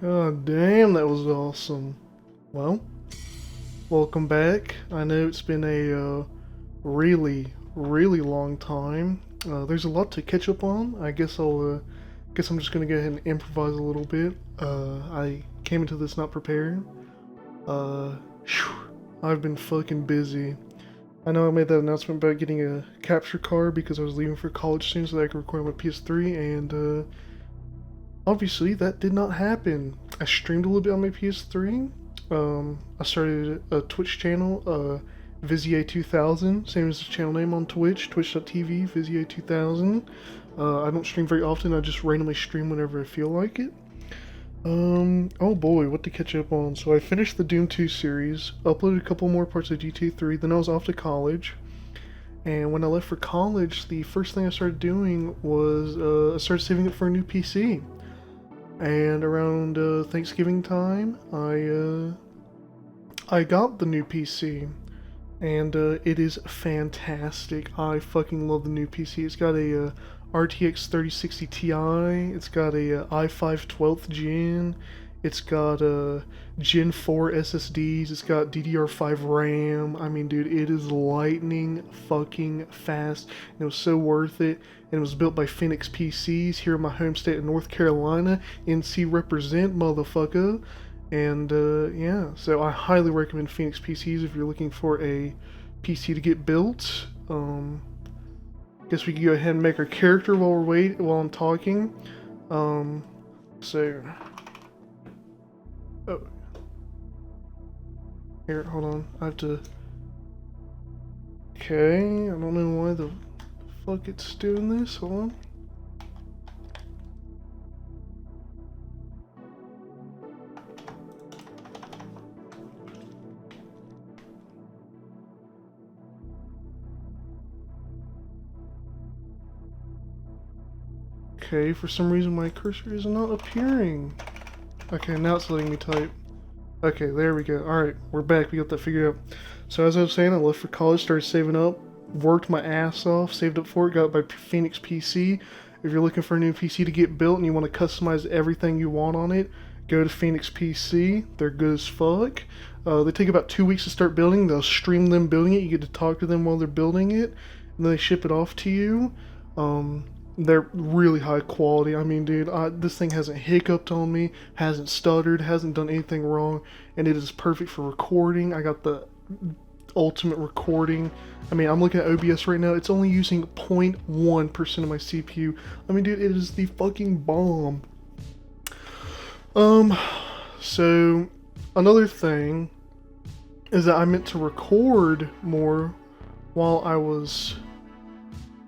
God damn, that was awesome. Well, welcome back. I know it's been a really long time. There's a lot to catch up on. Guess I'm just gonna go ahead and improvise a little bit. I came into this not prepared. Phew, I've been fucking busy. I know I made that announcement about getting a capture card because I was leaving for college soon so that I could record on my PS3, and obviously that did not happen. I streamed a little bit on my PS3. I started a Twitch channel, Vizier2000, same as the channel name on Twitch, twitch.tv, Vizier2000. I don't stream very often, I just randomly stream whenever I feel like it. Oh boy, what to catch up on. So I finished the Doom 2 series, uploaded a couple more parts of GTA 3, then I was off to college. And when I left for college, the first thing I started doing was I started saving up for a new PC. And around Thanksgiving time, I got the new PC, and it is fantastic. I fucking love the new PC. It's got a RTX 3060 Ti. It's got a i5 12th gen. It's got Gen 4 SSDs. It's got DDR5 RAM. I mean, dude, it is lightning fucking fast. And it was so worth it. And it was built by Phoenix PCs here in my home state of North Carolina. NC represent, motherfucker. And yeah, so I highly recommend Phoenix PCs if you're looking for a PC to get built. Guess we can go ahead and make our character while I'm talking. So. Oh. Here, hold on. I have to. Okay, I don't know why the fuck it's doing this. Hold on. Okay, for some reason my cursor is not appearing. Okay, now it's letting me type. Okay, there we go. Alright, we're back. We got that figured out. So as I was saying, I left for college, started saving up, worked my ass off, saved up for it, got it by Phoenix PC. If you're looking for a new PC to get built and you want to customize everything you want on it, go to Phoenix PC. They're good as fuck. They take about 2 weeks to start building. They'll stream them building it. You get to talk to them while they're building it, and then they ship it off to you. They're really high quality. I mean, dude, this thing hasn't hiccuped on me, hasn't stuttered, hasn't done anything wrong, and it is perfect for recording. I got the ultimate recording. I mean, I'm looking at OBS right now. It's only using 0.1% of my CPU. I mean, dude, it is the fucking bomb. So another thing is that I meant to record more while I was.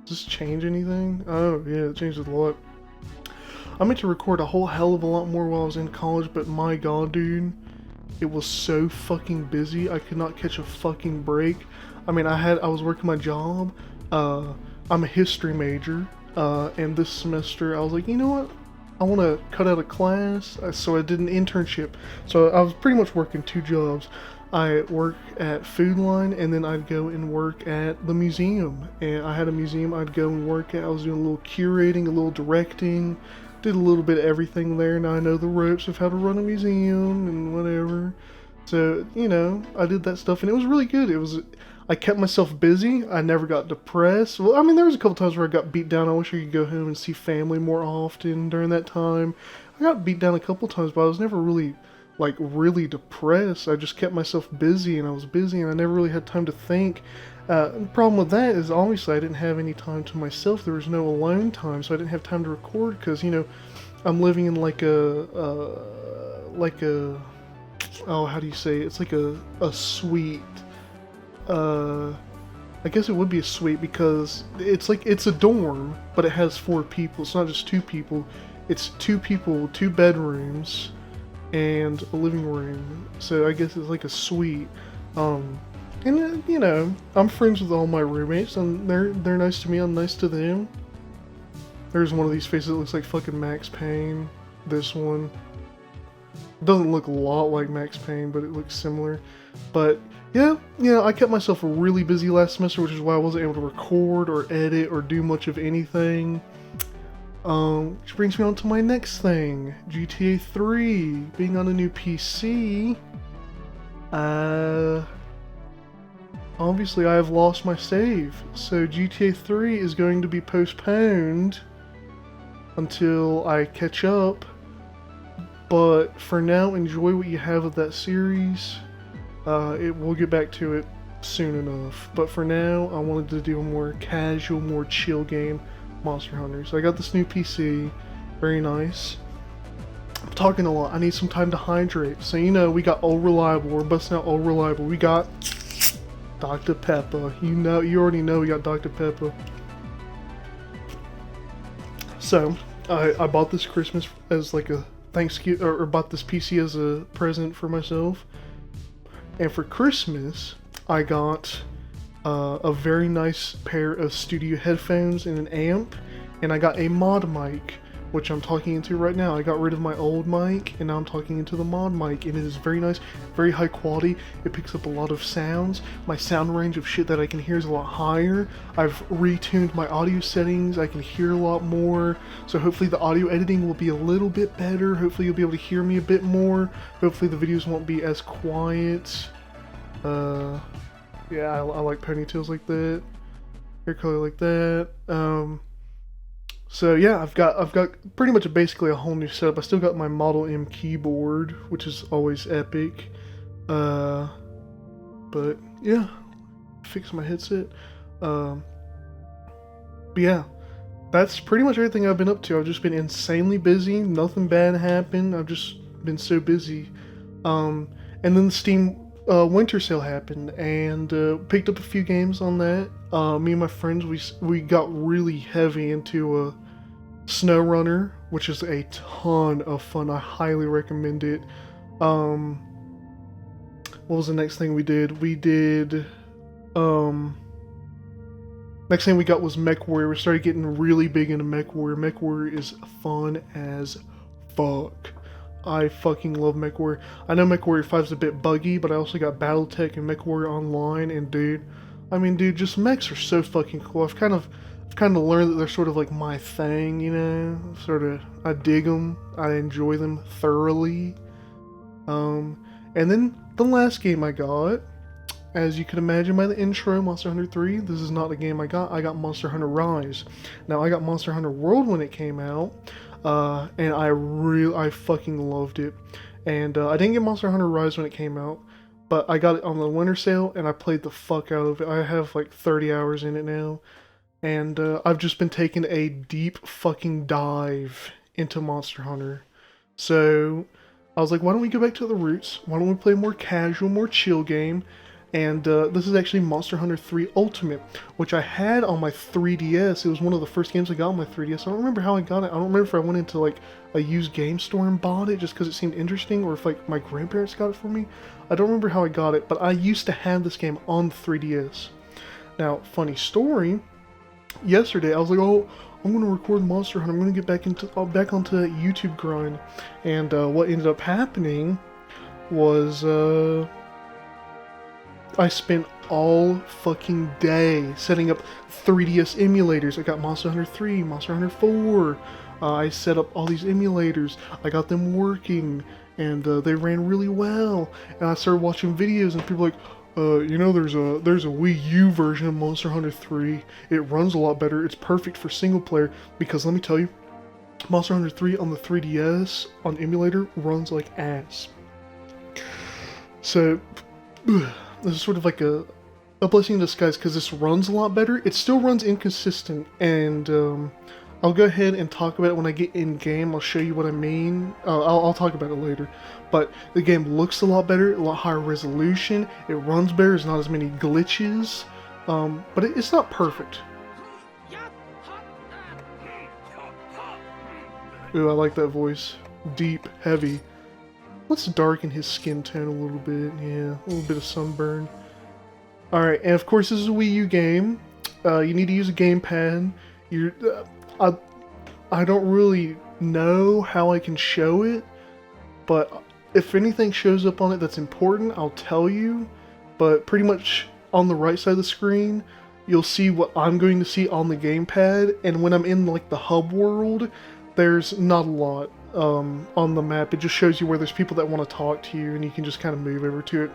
Does this change anything? Oh, yeah, it changes a lot. I meant to record a whole hell of a lot more while I was in college, but my god, dude, it was so fucking busy, I could not catch a fucking break. I mean, I was working my job, I'm a history major, and this semester I was like, you know what? I want to cut out a class, so I did an internship. So I was pretty much working 2 jobs. I work at Food Line, and then I'd go and work at the museum. And I had a museum I'd go and work at. I was doing a little curating, a little directing, did a little bit of everything there. Now I know the ropes of how to run a museum and whatever. So, you know, I did that stuff, and it was really good. I kept myself busy. I never got depressed. Well, I mean, there was a couple times where I got beat down. I wish I could go home and see family more often during that time. I got beat down a couple times, but I was never really depressed. I just kept myself busy, and I was busy, and I never really had time to think. The problem with that is obviously I didn't have any time to myself. There was no alone time, so I didn't have time to record because, you know, I'm living in like a oh, how do you say it? It's like a suite. I guess it would be a suite because it's a dorm, but it has 4 people. It's not just 2 people. It's 2 people, 2 bedrooms, and a living room. So I guess it's like a suite. And you know, I'm friends with all my roommates, and they're nice to me. I'm nice to them. There's one of these faces that looks like fucking Max Payne. This one doesn't look a lot like Max Payne, but it looks similar. But yeah, I kept myself really busy last semester, which is why I wasn't able to record or edit or do much of anything. Which brings me on to my next thing, GTA 3. Being on a new PC, obviously I have lost my save, so GTA 3 is going to be postponed until I catch up. But for now, enjoy what you have of that series. We'll get back to it soon enough. But for now, I wanted to do a more casual, more chill game, Monster Hunter. So I got this new PC, very nice. I'm talking a lot. I need some time to hydrate. So we got Old Reliable. We're busting out Old Reliable. We got Dr. Pepper. You already know we got Dr. Pepper. So I bought this Christmas as like a Thanksgiving, or bought this PC as a present for myself. And for Christmas, I got a very nice pair of studio headphones and an amp, and I got a mod mic, which I'm talking into right now. I got rid of my old mic, and now I'm talking into the mod mic, and it is very nice, very high quality. It picks up a lot of sounds. My sound range of shit that I can hear is a lot higher. I've retuned my audio settings. I can hear a lot more, so hopefully the audio editing will be a little bit better. Hopefully you'll be able to hear me a bit more. Hopefully the videos won't be as quiet. Yeah, I like ponytails like that, hair color like that. So yeah, I've got pretty much basically a whole new setup. I still got my Model M keyboard, which is always epic. But yeah, fix my headset. But yeah, that's pretty much everything I've been up to. I've just been insanely busy. Nothing bad happened. I've just been so busy. And then the Steam winter sale happened, and picked up a few games on that. Me and my friends, we got really heavy into SnowRunner, which is a ton of fun. I highly recommend it. What was the next thing we did? Next thing we got was MechWarrior. We started getting really big into MechWarrior. MechWarrior is fun as fuck. I fucking love MechWarrior. I know MechWarrior 5 is a bit buggy, but I also got Battletech and MechWarrior Online, and dude, just mechs are so fucking cool. I've kind of learned that they're sort of like my thing, I dig them. I enjoy them thoroughly. And then the last game I got, as you can imagine by the intro, Monster Hunter 3, this is not the game I got. I got Monster Hunter Rise. Now, I got Monster Hunter World when it came out. And I fucking loved it. And I didn't get Monster Hunter Rise when it came out, but I got it on the winter sale, and I played the fuck out of it. I have like 30 hours in it now, and I've just been taking a deep fucking dive into Monster Hunter. So I was like, why don't we go back to the roots? Why don't we play a more casual, more chill game? And this is actually Monster Hunter 3 Ultimate, which I had on my 3DS. It was one of the first games I got on my 3DS. I don't remember how I got it. I don't remember if I went into like a used game store and bought it just because it seemed interesting, or if like my grandparents got it for me. I don't remember how I got it, but I used to have this game on 3DS. Now, funny story, yesterday I was like, oh, I'm going to record Monster Hunter. I'm going to get back onto that YouTube grind. And what ended up happening was I spent all fucking day setting up 3DS emulators. I got Monster Hunter 3, Monster Hunter 4. I set up all these emulators. I got them working, and they ran really well. And I started watching videos, and people were like, there's a Wii U version of Monster Hunter 3. It runs a lot better. It's perfect for single player, because let me tell you, Monster Hunter 3 on the 3DS on emulator runs like ass. So this is sort of like a blessing in disguise, because this runs a lot better. It still runs inconsistent, and I'll go ahead and talk about it when I get in game. I'll show you what I mean. I'll talk about it later. But the game looks a lot better, a lot higher resolution. It runs better. There's not as many glitches, but it's not perfect. Ooh, I like that voice. Deep, heavy. Let's darken his skin tone a little bit. Yeah, a little bit of sunburn. Alright, and of course this is a Wii U game. You need to use a gamepad. I don't really know how I can show it, but if anything shows up on it that's important, I'll tell you. But pretty much on the right side of the screen, you'll see what I'm going to see on the gamepad, and when I'm in like the hub world, there's not a lot on the map. It just shows you where there's people that want to talk to you, and you can just kind of move over to it.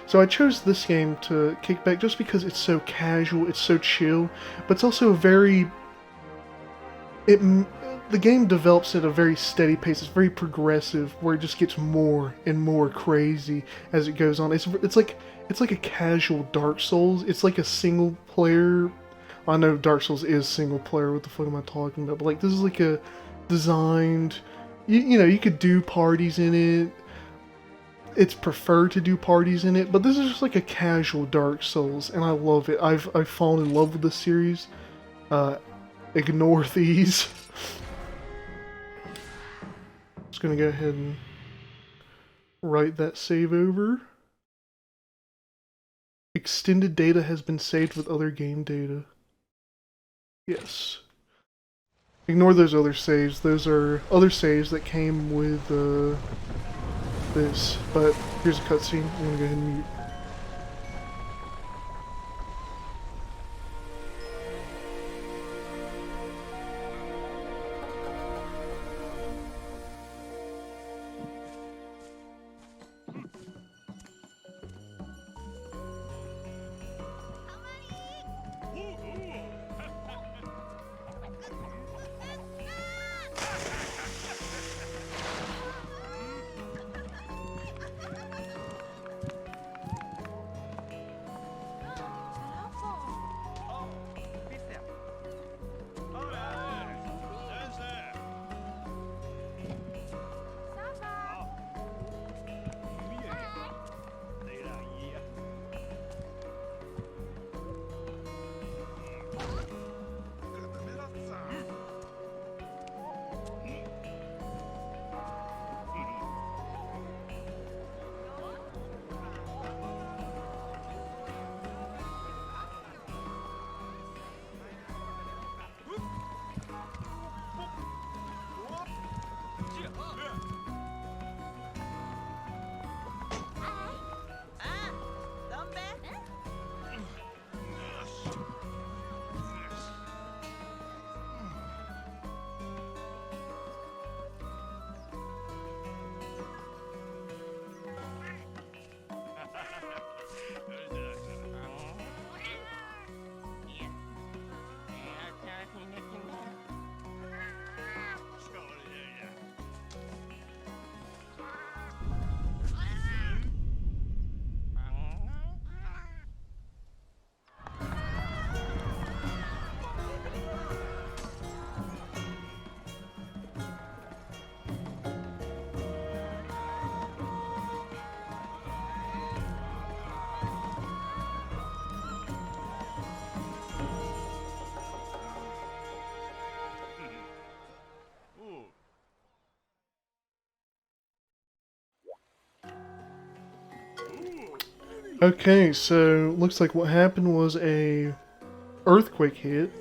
So I chose this game to kick back just because it's so casual, it's so chill, but it's also very... The game develops at a very steady pace. It's very progressive, where it just gets more and more crazy as it goes on. It's like a casual Dark Souls. It's like a single player. I know Dark Souls is single player. What the fuck am I talking about? But like this is like a designed. You know, you could do parties in it. It's preferred to do parties in it, but this is just like a casual Dark Souls, and I love it. I've fallen in love with this series. Ignore these. Just gonna go ahead and write that save over. Extended data has been saved with other game data. Yes. Ignore those other saves. Those are other saves that came with this. But here's a cutscene. I'm gonna go ahead and mute. Okay, so looks like what happened was a earthquake hit.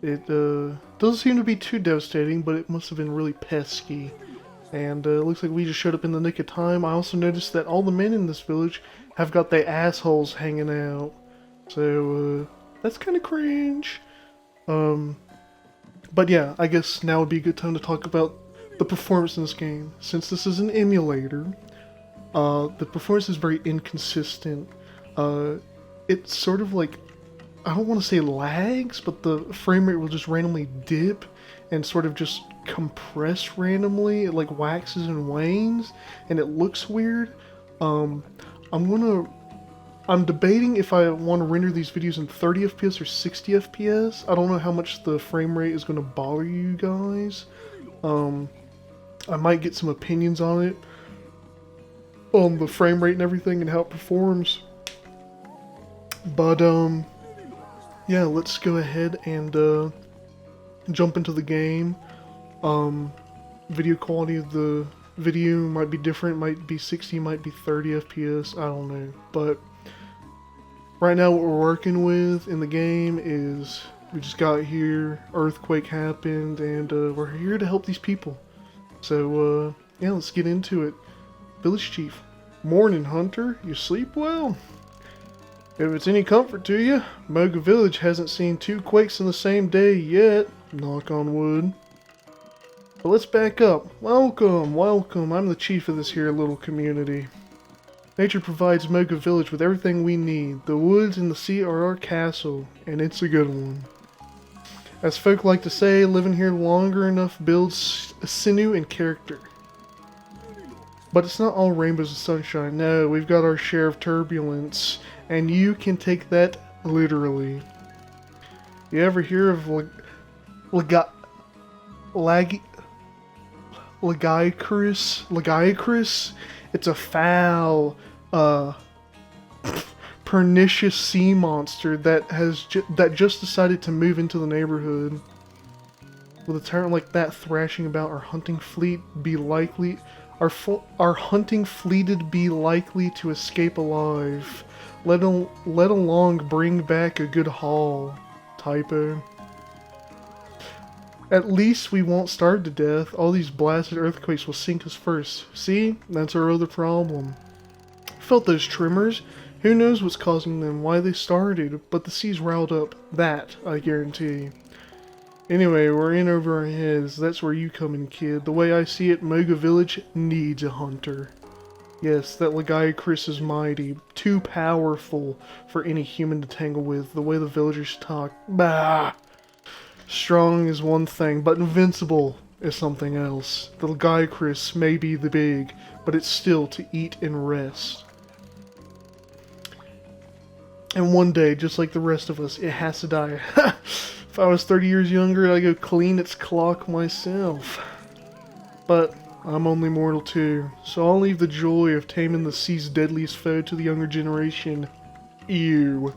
It doesn't seem to be too devastating, but it must have been really pesky. And looks like we just showed up in the nick of time. I also noticed that all the men in this village have got their assholes hanging out. So that's kind of cringe. But yeah, I guess now would be a good time to talk about the performance in this game. Since this is an emulator, the performance is very inconsistent. It's sort of like, I don't want to say lags, but the frame rate will just randomly dip and sort of just compress randomly. It like waxes and wanes, and it looks weird. I'm debating if I want to render these videos in 30 FPS or 60 FPS. I don't know how much the frame rate is going to bother you guys. I might get some opinions on it, on the frame rate and everything and how it performs. But yeah, let's go ahead and jump into the game. Video quality of the video might be different, might be 60, might be 30 FPS, I don't know. But right now what we're working with in the game is, we just got here, earthquake happened, and we're here to help these people. So yeah, let's get into it. Village Chief. Morning, Hunter. You sleep well? If it's any comfort to you, Moga Village hasn't seen 2 quakes in the same day yet. Knock on wood. But let's back up. Welcome, welcome. I'm the chief of this here little community. Nature provides Moga Village with everything we need. The woods and the sea are our castle, and it's a good one. As folk like to say, living here longer enough builds sinew and character. But it's not all rainbows and sunshine. No, we've got our share of turbulence, and you can take that literally. You ever hear of Lagiacrus? It's a foul, pernicious sea monster that that just decided to move into the neighborhood. With a tyrant like that thrashing about, our hunting fleet be likely to escape alive. Let along bring back a good haul. Typo. At least we won't starve to death. All these blasted earthquakes will sink us first. See? That's our other problem. Felt those tremors. Who knows what's causing them, why they started, but the sea's riled up. That, I guarantee. Anyway, we're in over our heads. That's where you come in, kid. The way I see it, Moga Village needs a hunter. Yes, that Lagiacrus is mighty. Too powerful for any human to tangle with. The way the villagers talk. Bah! Strong is one thing, but invincible is something else. The Lagiacrus may be the big, but it's still to eat and rest. And one day, just like the rest of us, it has to die. If I was 30 years younger, I'd go clean its clock myself. But I'm only mortal too, so I'll leave the joy of taming the sea's deadliest foe to the younger generation. Ew.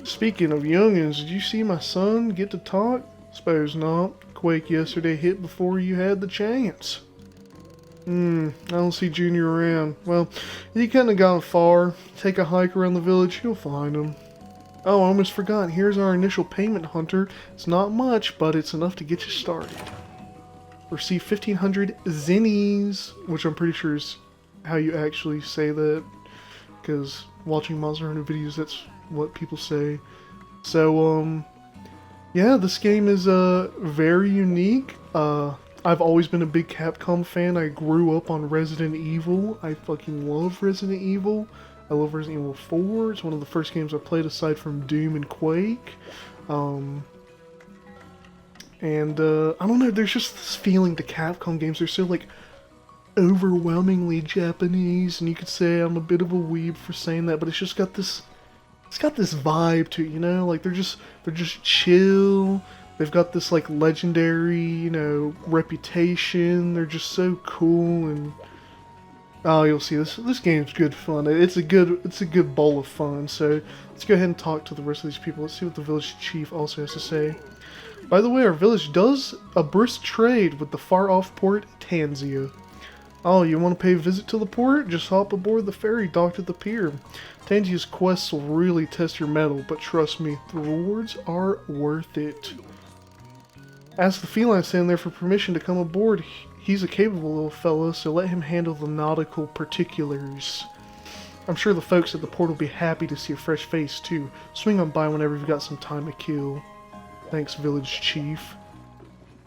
Speaking of youngins, did you see my son get to talk? Suppose not. Quake yesterday hit before you had the chance. I don't see Junior around. Well, he couldn't have gone far. Take a hike around the village, you'll find him. Oh, I almost forgot. Here's our initial payment, Hunter. It's not much, but it's enough to get you started. Receive 1,500 zinnies, which I'm pretty sure is how you actually say that. Because watching Monster Hunter videos, that's what people say. So, yeah, this game is very unique. I've always been a big Capcom fan. I grew up on Resident Evil. I fucking love Resident Evil. I love Resident Evil 4. It's one of the first games I played aside from Doom and Quake. I don't know, there's just this feeling to Capcom games. They're so, like, overwhelmingly Japanese, and you could say I'm a bit of a weeb for saying that, but it's just got this, it's got this vibe to it, you know? Like, they're just chill. They've got this, like, legendary, you know, reputation. They're just so cool, and oh, you'll see, this game's good fun. It's a good bowl of fun. So let's go ahead and talk to the rest of these people. Let's see what the village chief also has to say. By the way, our village does a brisk trade with the far-off port Tanzia. Oh, you want to pay a visit to the port? Just hop aboard the ferry docked at the pier. Tanzia's quests will really test your mettle, but trust me, the rewards are worth it. Ask the feline standing there for permission to come aboard. He's a capable little fella, so let him handle the nautical particulars. I'm sure the folks at the port will be happy to see a fresh face, too. Swing on by whenever you've got some time to kill. Thanks, village chief.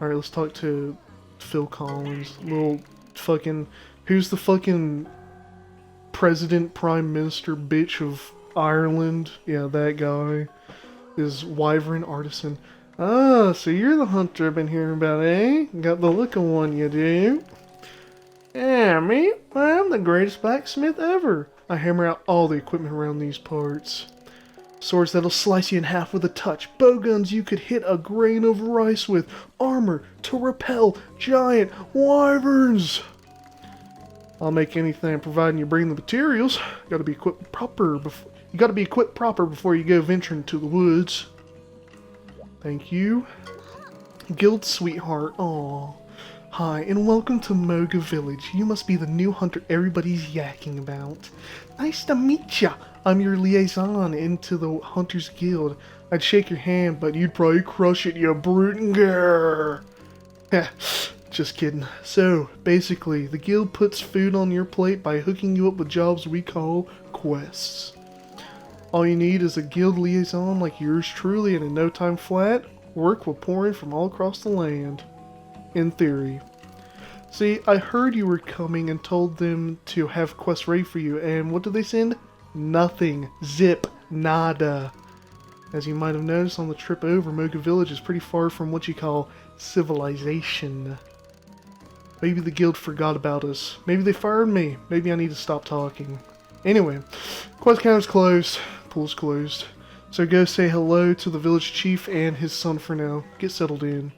Alright, let's talk to Phil Collins. Little fucking... Who's the fucking president, prime minister bitch of Ireland? Yeah, that guy. Is Wyvern Artisan. Ah, so you're the hunter I've been hearing about, eh? Got the look of one, you do. Yeah, me? I'm the greatest blacksmith ever. I hammer out all the equipment around these parts. Swords that'll slice you in half with a touch. Bowguns you could hit a grain of rice with. Armor to repel giant wyverns. I'll make anything providing you bring the materials. You gotta be equipped proper before you go venturing to the woods. Thank you. Guild sweetheart. Aw. Hi, and welcome to Moga Village. You must be the new hunter everybody's yakking about. Nice to meet ya. I'm your liaison into the Hunters Guild. I'd shake your hand, but you'd probably crush it, you brute. Grrr. Heh, just kidding. So, basically, the guild puts food on your plate by hooking you up with jobs we call quests. All you need is a guild liaison like yours truly, and in no time flat, work will pour in from all across the land. In theory. See, I heard you were coming and told them to have quests ready for you, and what did they send? Nothing. Zip. Nada. As you might have noticed on the trip over, Moga Village is pretty far from what you call civilization. Maybe the guild forgot about us. Maybe they fired me. Maybe I need to stop talking. Anyway, quest counter's closed. Pool's closed. So go say hello to the village chief and his son for now. Get settled in.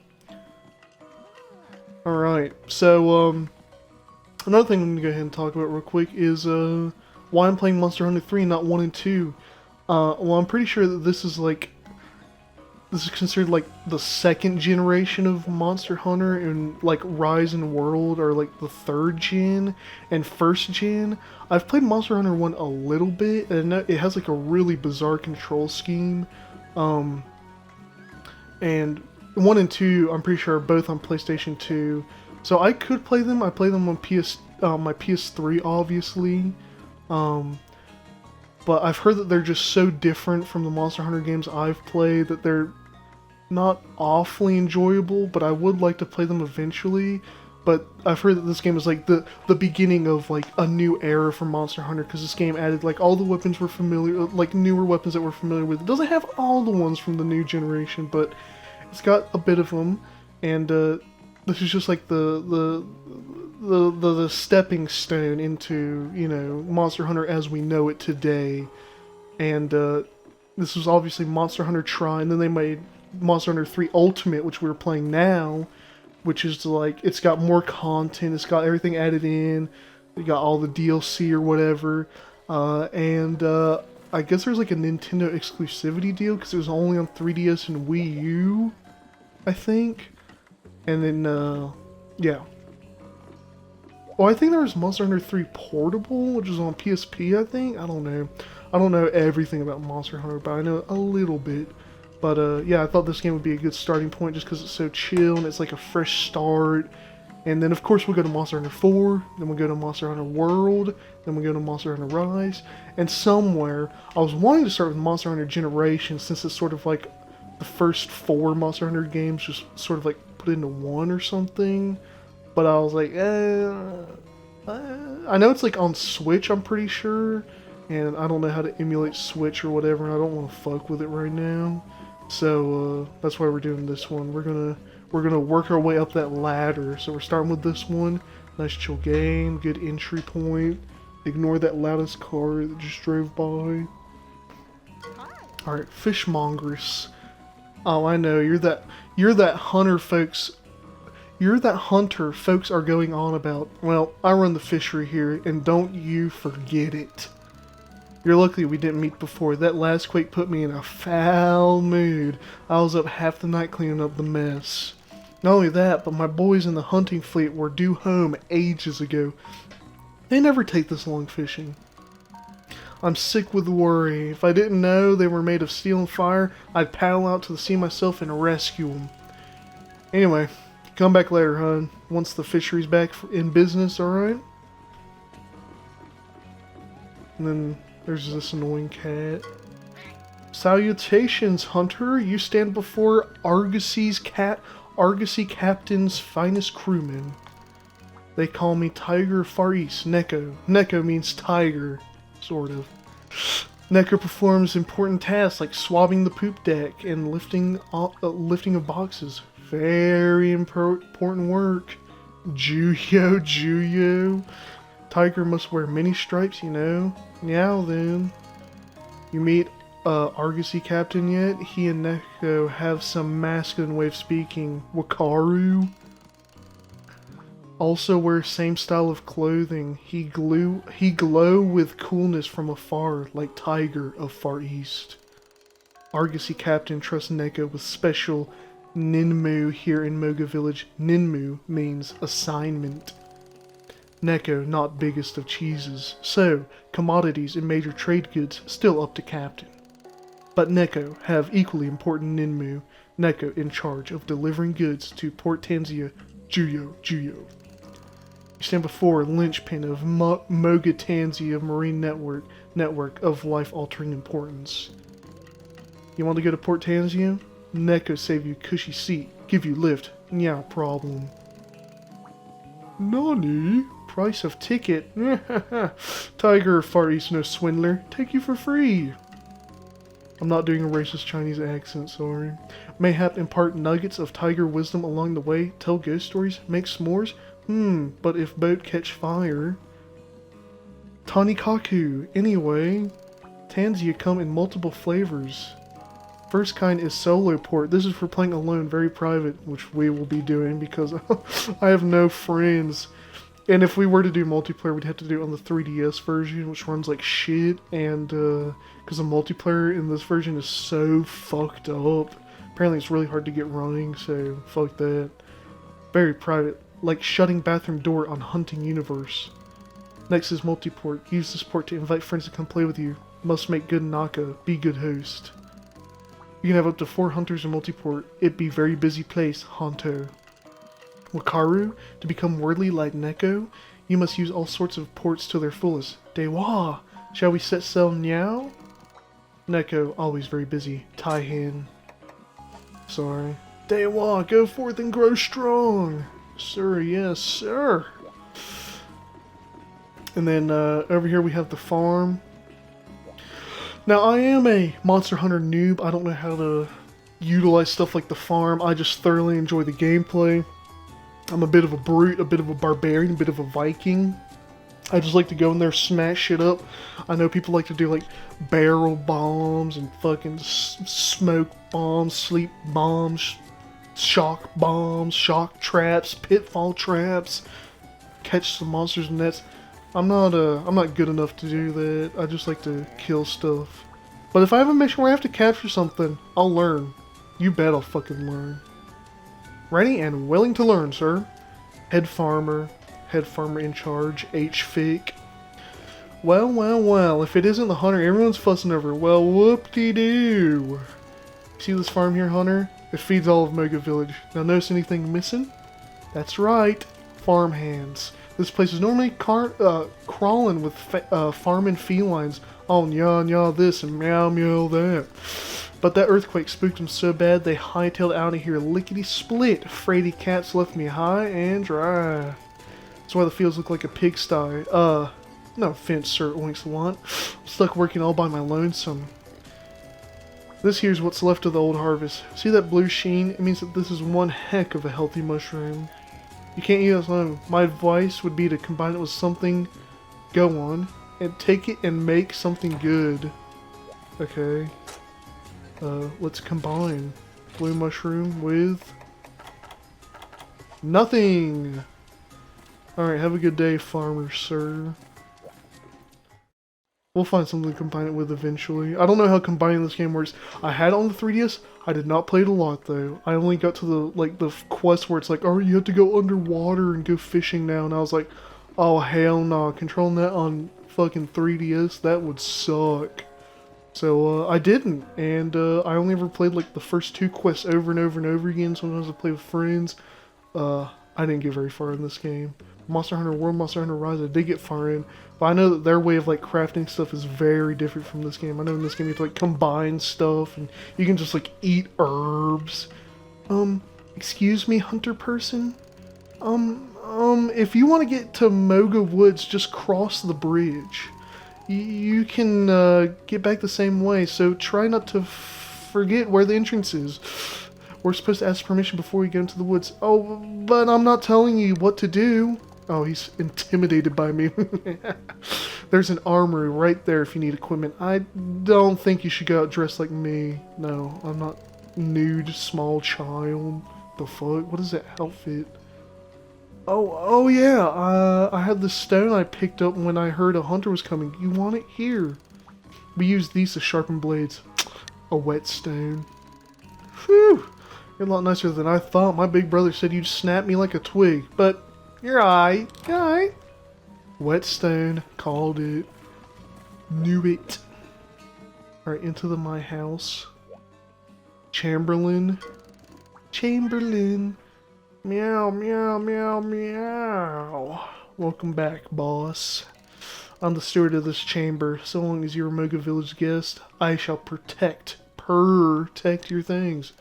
Alright, so, another thing I'm going to go ahead and talk about real quick is, why I'm playing Monster Hunter 3 and not 1 and 2. Well, I'm pretty sure that this is considered, like, the second generation of Monster Hunter, and, like, Rise and World are, like, the third gen, and first gen. I've played Monster Hunter 1 a little bit, and it has, like, a really bizarre control scheme, and 1 and 2, I'm pretty sure, are both on PlayStation 2. So I could play them. I play them on my PS3, obviously. But I've heard that they're just so different from the Monster Hunter games I've played that they're not awfully enjoyable, but I would like to play them eventually. But I've heard that this game is like the beginning of like a new era for Monster Hunter, because this game added like all the weapons we're familiar, like newer weapons that we're familiar with. It doesn't have all the ones from the new generation, but it's got a bit of them, and this is just like the stepping stone into, you know, Monster Hunter as we know it today. And this was obviously Monster Hunter Tri, and then they made Monster Hunter 3 Ultimate, which we're playing now, which is like, it's got more content, it's got everything added in, you got all the DLC or whatever, and I guess there's like a Nintendo exclusivity deal, because it was only on 3DS and Wii U, I think. And then, yeah. Oh, I think there was Monster Hunter 3 Portable, which is on PSP, I think? I don't know. I don't know everything about Monster Hunter, but I know a little bit. But, yeah, I thought this game would be a good starting point just because it's so chill and it's like a fresh start. And then, of course, we'll go to Monster Hunter 4, then we'll go to Monster Hunter World, then we'll go to Monster Hunter Rise, and somewhere, I was wanting to start with Monster Hunter Generation, since it's sort of like the first 4 Monster Hunter games just sort of like put into one or something, but I was like, I know it's like on Switch, I'm pretty sure, and I don't know how to emulate Switch or whatever, and I don't want to fuck with it right now, so that's why we're doing this one. We're gonna work our way up that ladder. So we're starting with this one. Nice chill game, good entry point. Ignore that loudest car that just drove by. Alright, fishmongers. Oh, I know, you're that hunter folks are going on about. Well, I run the fishery here, and don't you forget it. You're lucky we didn't meet before. That last quake put me in a foul mood. I was up half the night cleaning up the mess. Not only that, but my boys in the hunting fleet were due home ages ago. They never take this long fishing. I'm sick with worry. If I didn't know they were made of steel and fire, I'd paddle out to the sea myself and rescue them. Anyway, come back later, hon. Once the fishery's back in business, alright? And then there's this annoying cat. Salutations, hunter. You stand before Argosy Captain's finest crewman. They call me Tiger Far East, Neko. Neko means tiger, sort of. Neko performs important tasks like swabbing the poop deck and lifting of boxes. Very important work. Juyo. Tiger must wear many stripes, you know. Meow then. You meet Argosy Captain yet? He and Neko have some masculine way of speaking. Wakaru. Also wears same style of clothing. He glow with coolness from afar, like Tiger of Far East. Argosy Captain trusts Neko with special Ninmu here in Moga Village. Ninmu means assignment. Neko, not biggest of cheeses. So, commodities and major trade goods still up to Captain. But Neko have equally important Ninmu. Neko in charge of delivering goods to Port Tanzia, Juyo. You stand before a linchpin of Moga Tanzia Marine Network. network of life-altering importance. You want to go to Port Tanzio? Neko save you cushy seat, give you lift. Yeah, problem. Nani? Price of ticket? Tiger, Far East no swindler. Take you for free. I'm not doing a racist Chinese accent, sorry. Mayhap impart nuggets of tiger wisdom along the way, tell ghost stories, make s'mores? But if boat catch fire... Tanikaku, anyway. Tanzia come in multiple flavors. First kind is solo port. This is for playing alone, very private, which we will be doing because I have no friends. And if we were to do multiplayer, we'd have to do it on the 3DS version, which runs like shit, and because the multiplayer in this version is so fucked up. Apparently it's really hard to get running, so fuck that. Very private, like shutting bathroom door on Hunting Universe. Next is multiport. Use this port to invite friends to come play with you. Must make good Naka, be good host. You can have up to 4 hunters in multiport. It be very busy place, Honto. Wakaru, to become worldly like Neko, you must use all sorts of ports to their fullest. Dewa, shall we set sail now? Neko, always very busy. Taihan. Sorry. Dewa, go forth and grow strong. Sir, yes, sir. And then over here we have the farm. Now, I am a Monster Hunter noob. I don't know how to utilize stuff like the farm. I just thoroughly enjoy the gameplay. I'm a bit of a brute, a bit of a barbarian, a bit of a Viking. I just like to go in there, smash shit up. I know people like to do like barrel bombs and fucking smoke bombs, sleep bombs, shock traps, pitfall traps, catch some monsters and nets. I'm not good enough to do that. I just like to kill stuff. But if I have a mission where I have to capture something, I'll learn. You bet I'll fucking learn. Ready and willing to learn, sir. Head farmer in charge, HFIC. Well, if it isn't the hunter everyone's fussing over, well, whoop-de-doo. See this farm here, Hunter? It feeds all of Moga Village. Now notice anything missing? That's right, farm hands. This place is normally crawling with farming felines. Oh, nya this and meow that. But that earthquake spooked them so bad they hightailed out of here lickety-split. Fraidy cats left me high and dry. That's why the fields look like a pigsty. No offense, Sir Oinks-a-Lot. I'm stuck working all by my lonesome. This here's what's left of the old harvest. See that blue sheen? It means that this is one heck of a healthy mushroom. You can't eat it alone. My advice would be to combine it with something. Go on. And take it and make something good. Okay. Let's combine blue mushroom with nothing. Alright, have a good day, farmer sir. We'll find something to combine it with eventually. I don't know how combining this game works. I had it on the 3DS. I did not play it a lot though. I only got to the quest where it's like, oh, you have to go underwater and go fishing now, and I was like, oh hell no, controlling that on fucking 3DS, that would suck. So I didn't, and I only ever played like the first 2 quests over and over and over again. Sometimes I play with friends. I didn't get very far in this game. Monster Hunter World, Monster Hunter Rise, I did get far in, but I know that their way of like crafting stuff is very different from this game. I know in this game you have to like combine stuff, and you can just like eat herbs. Excuse me, hunter person? If you want to get to Moga Woods, just cross the bridge. You can get back the same way, so try not to forget where the entrance is. We're supposed to ask permission before we go into the woods. Oh, but I'm not telling you what to do. Oh, he's intimidated by me. There's an armory right there if you need equipment. I don't think you should go out dressed like me. No, I'm not nude, small child. The fuck? What is that outfit? Oh yeah, I had the stone I picked up when I heard a hunter was coming. You want it? Here. We use these to sharpen blades. A whetstone. Whew. You're a lot nicer than I thought. My big brother said you'd snap me like a twig, but you're alright. Alright. Whetstone. Called it. Knew it. Alright, into my house. Chamberlain. Meow, meow, meow, meow. Welcome back, boss. I'm the steward of this chamber. So long as you're a Moga Village guest, I shall protect your things.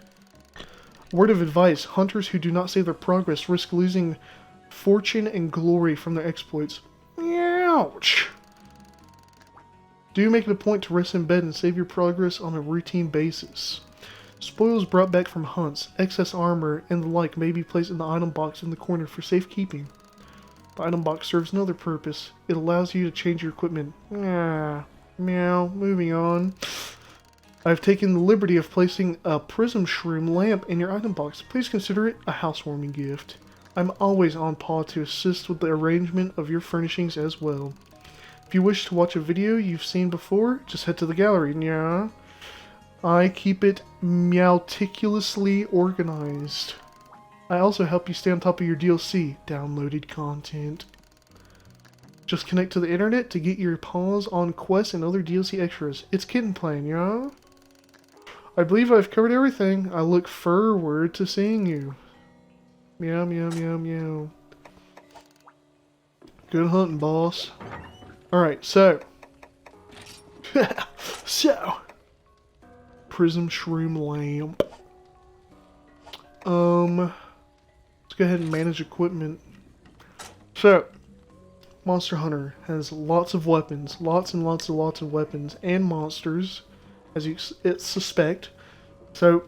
Word of advice, hunters who do not save their progress risk losing fortune and glory from their exploits. Ouch! Do make it a point to rest in bed and save your progress on a routine basis. Spoils brought back from hunts, excess armor, and the like may be placed in the item box in the corner for safekeeping. The item box serves another purpose. It allows you to change your equipment. Meow. Moving on. I've taken the liberty of placing a prism shroom lamp in your item box. Please consider it a housewarming gift. I'm always on paw to assist with the arrangement of your furnishings as well. If you wish to watch a video you've seen before, just head to the gallery. Yeah. I keep it meticulously organized. I also help you stay on top of your DLC, downloaded content. Just connect to the internet to get your paws on quests and other DLC extras. It's Kitten Plan, yeah? I believe I've covered everything. I look forward to seeing you. Meow, meow, meow, meow. Good hunting, boss. Alright, so. Prism shroom lamp. Let's go ahead and manage equipment. So, Monster Hunter has lots of weapons. Lots and lots of weapons and monsters, as you suspect. So,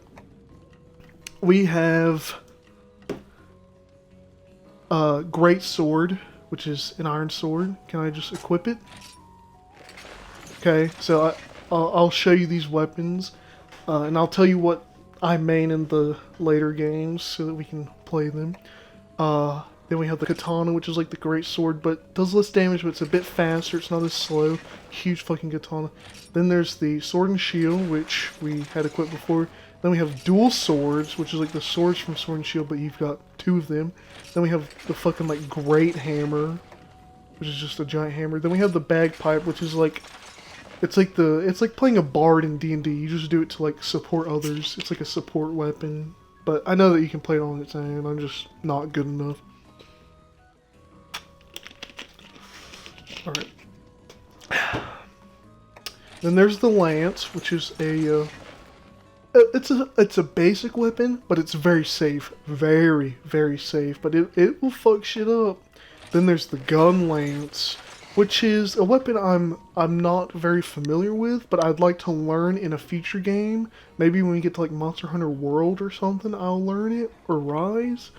we have a great sword, which is an iron sword. Can I just equip it? Okay, so I'll show you these weapons, and I'll tell you what I main in the later games so that we can play them. Then we have the katana, which is like the great sword, but does less damage, but it's a bit faster. It's not as slow. Huge fucking katana. Then there's the sword and shield, which we had equipped before. Then we have dual swords, which is like the swords from Sword and Shield, but you've got two of them. Then we have the fucking like great hammer, which is just a giant hammer. Then we have the bagpipe, which is like, it's like playing a bard in D&D. You just do it to like support others. It's like a support weapon. But I know that you can play it on its own. I'm just not good enough. Alright. Then there's the lance, which is a it's a basic weapon, but it's very safe. Very, very safe. But it will fuck shit up. Then there's the gun lance, which is a weapon I'm not very familiar with, but I'd like to learn in a future game. Maybe when we get to like Monster Hunter World or something, I'll learn it, or Rise.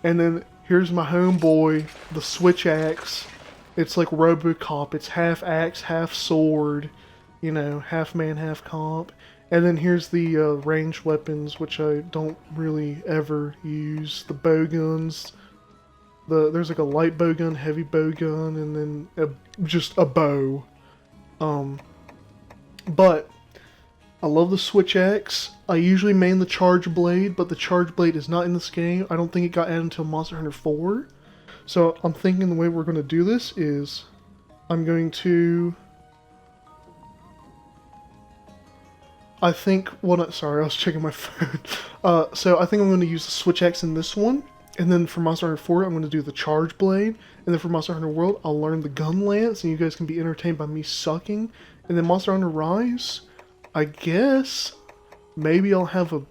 And then here's my homeboy, the switch axe. It's like RoboCop. It's half axe, half sword, you know, half man, half cop. And then here's the ranged weapons, which I don't really ever use. The bow guns. There's like a light bow gun, heavy bow gun, and then just a bow. But I love the switch axe. I usually main the charge blade, but the charge blade is not in this game. I don't think it got added until Monster Hunter 4. So I'm thinking the way we're going to do this is I'm going to... sorry, I was checking my phone. So I think I'm going to use the switch axe in this one. And then for Monster Hunter 4, I'm going to do the charge blade. And then for Monster Hunter World, I'll learn the gun lance, and you guys can be entertained by me sucking. And then Monster Hunter Rise, I guess, maybe I'll have a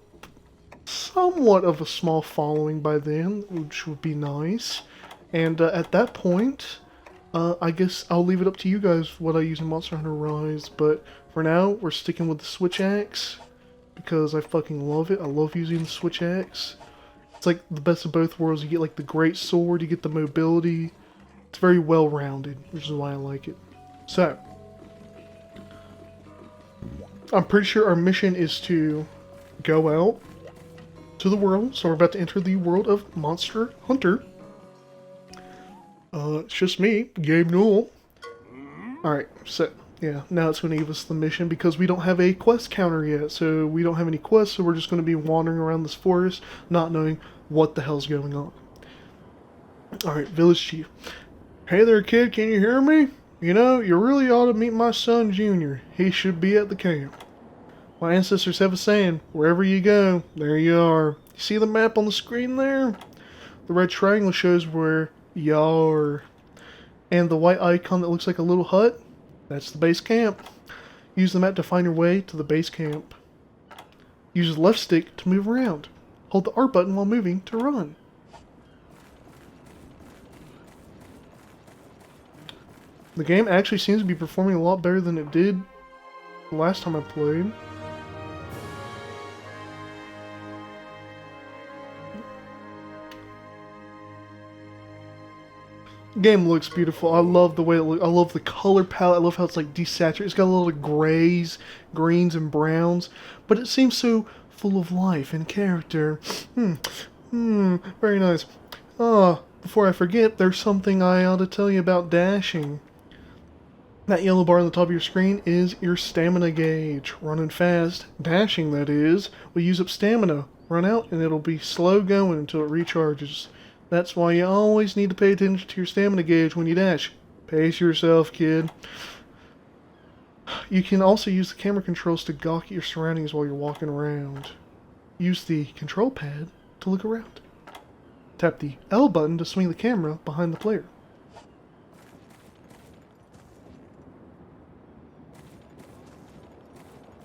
somewhat of a small following by then, which would be nice. And at that point, I guess I'll leave it up to you guys what I use in Monster Hunter Rise. But for now, we're sticking with the switch axe, because I fucking love it. I love using the switch axe. It's like the best of both worlds. You get like the great sword, you get the mobility. It's very well rounded, which is why I like it. So, I'm pretty sure our mission is to go out to the world. So we're about to enter the world of Monster Hunter. It's just me, Gabe Newell. Alright, so, yeah, now it's going to give us the mission because we don't have a quest counter yet. So we don't have any quests, so we're just going to be wandering around this forest, not knowing what the hell's going on. Alright, Village Chief. Hey there, kid, can you hear me? You know, you really ought to meet my son, Junior. He should be at the camp. My ancestors have a saying, wherever you go, there you are. You see the map on the screen there? The red triangle shows where you are. And the white icon that looks like a little hut, that's the base camp. Use the map to find your way to the base camp. Use the left stick to move around. Hold the R button while moving to run. The game actually seems to be performing a lot better than it did the last time I played. The game looks beautiful. I love the way it looks. I love the color palette. I love how it's like desaturated. It's got a lot of grays, greens, and browns. But it seems so full of life and character. Very nice. Before I forget, there's something I ought to tell you about dashing. That yellow bar on the top of your screen is your stamina gauge. Running fast, dashing that is, will use up stamina. Run out and it'll be slow going until it recharges. That's why you always need to pay attention to your stamina gauge when you dash. Pace yourself, kid. You can also use the camera controls to gawk at your surroundings while you're walking around. Use the control pad to look around. Tap the L button to swing the camera behind the player.